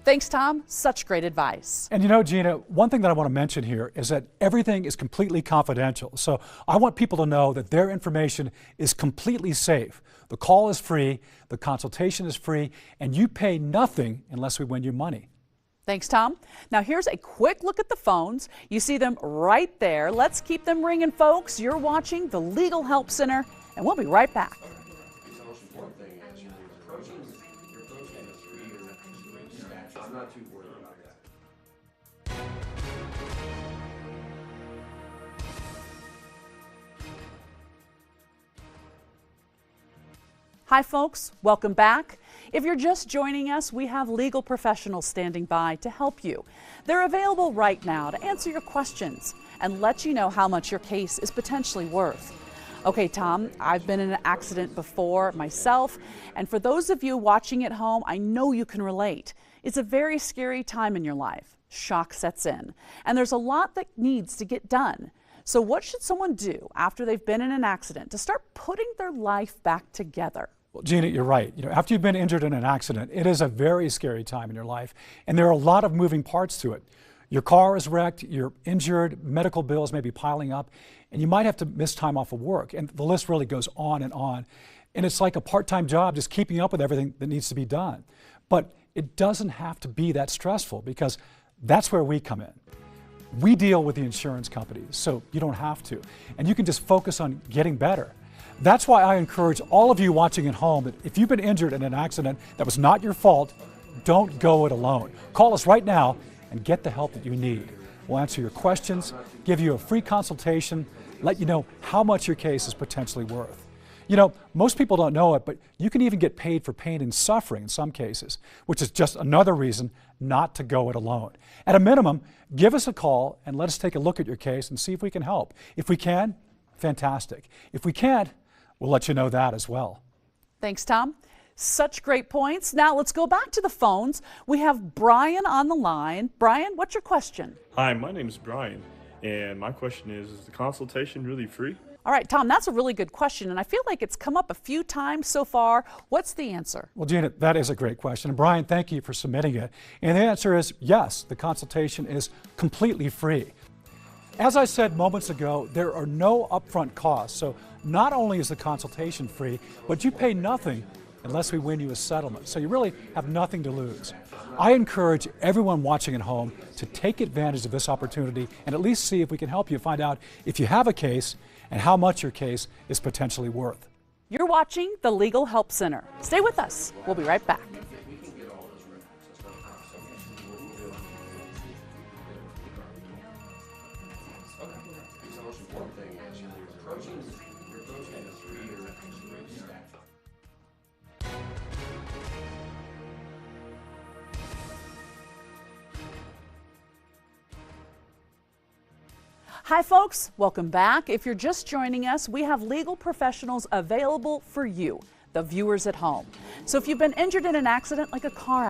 Thanks, Tom. Such great advice. And you know, Gina, one thing that I want to mention here is that everything is completely confidential. So I want people to know that their information is completely safe. The call is free, the consultation is free, and you pay nothing unless we win you money. Thanks, Tom. Now here's a quick look at the phones. You see them right there. Let's keep them ringing, folks. You're watching the Legal Help Center, and we'll be right back. Hi, folks. Welcome back. If you're just joining us, we have legal professionals standing by to help you. They're available right now to answer your questions and let you know how much your case is potentially worth. Okay, Tom, I've been in an accident before myself, and for those of you watching at home, I know you can relate. It's a very scary time in your life. Shock sets in, and there's a lot that needs to get done. So what should someone do after they've been in an accident to start putting their life back together? Well, Gina, you're right. After you've been injured in an accident, it is a very scary time in your life, and there are a lot of moving parts to it. Your car is wrecked, you're injured, medical bills may be piling up, and you might have to miss time off of work, and the list really goes on. And it's like a part-time job just keeping up with everything that needs to be done. But it doesn't have to be that stressful, because that's where we come in. We deal with the insurance companies, so you don't have to, and you can just focus on getting better. That's why I encourage all of you watching at home that if you've been injured in an accident that was not your fault, don't go it alone. Call us right now and get the help that you need. We'll answer your questions, give you a free consultation, let you know how much your case is potentially worth. You know, most people don't know it, but you can even get paid for pain and suffering in some cases, which is just another reason not to go it alone. At a minimum, give us a call and let us take a look at your case and see if we can help. If we can, fantastic. If we can't, we'll let you know that as well. Thanks, Tom. Such great points. Now let's go back to the phones. We have Brian on the line. Brian, what's your question? Hi, my name is Brian, and my question is the consultation really free? All right, Tom, that's a really good question, and I feel like it's come up a few times so far. What's the answer? Well, Gina, that is a great question. And Brian, thank you for submitting it. And the answer is yes, the consultation is completely free. As I said moments ago, there are no upfront costs. So not only is the consultation free, but you pay nothing unless we win you a settlement. So you really have nothing to lose. I encourage everyone watching at home to take advantage of this opportunity and at least see if we can help you find out if you have a case and how much your case is potentially worth. You're watching the Legal Help Center. Stay with us. We'll be right back. Hi folks, welcome back. If you're just joining us, we have legal professionals available for you, the viewers at home. So if you've been injured in an accident like a car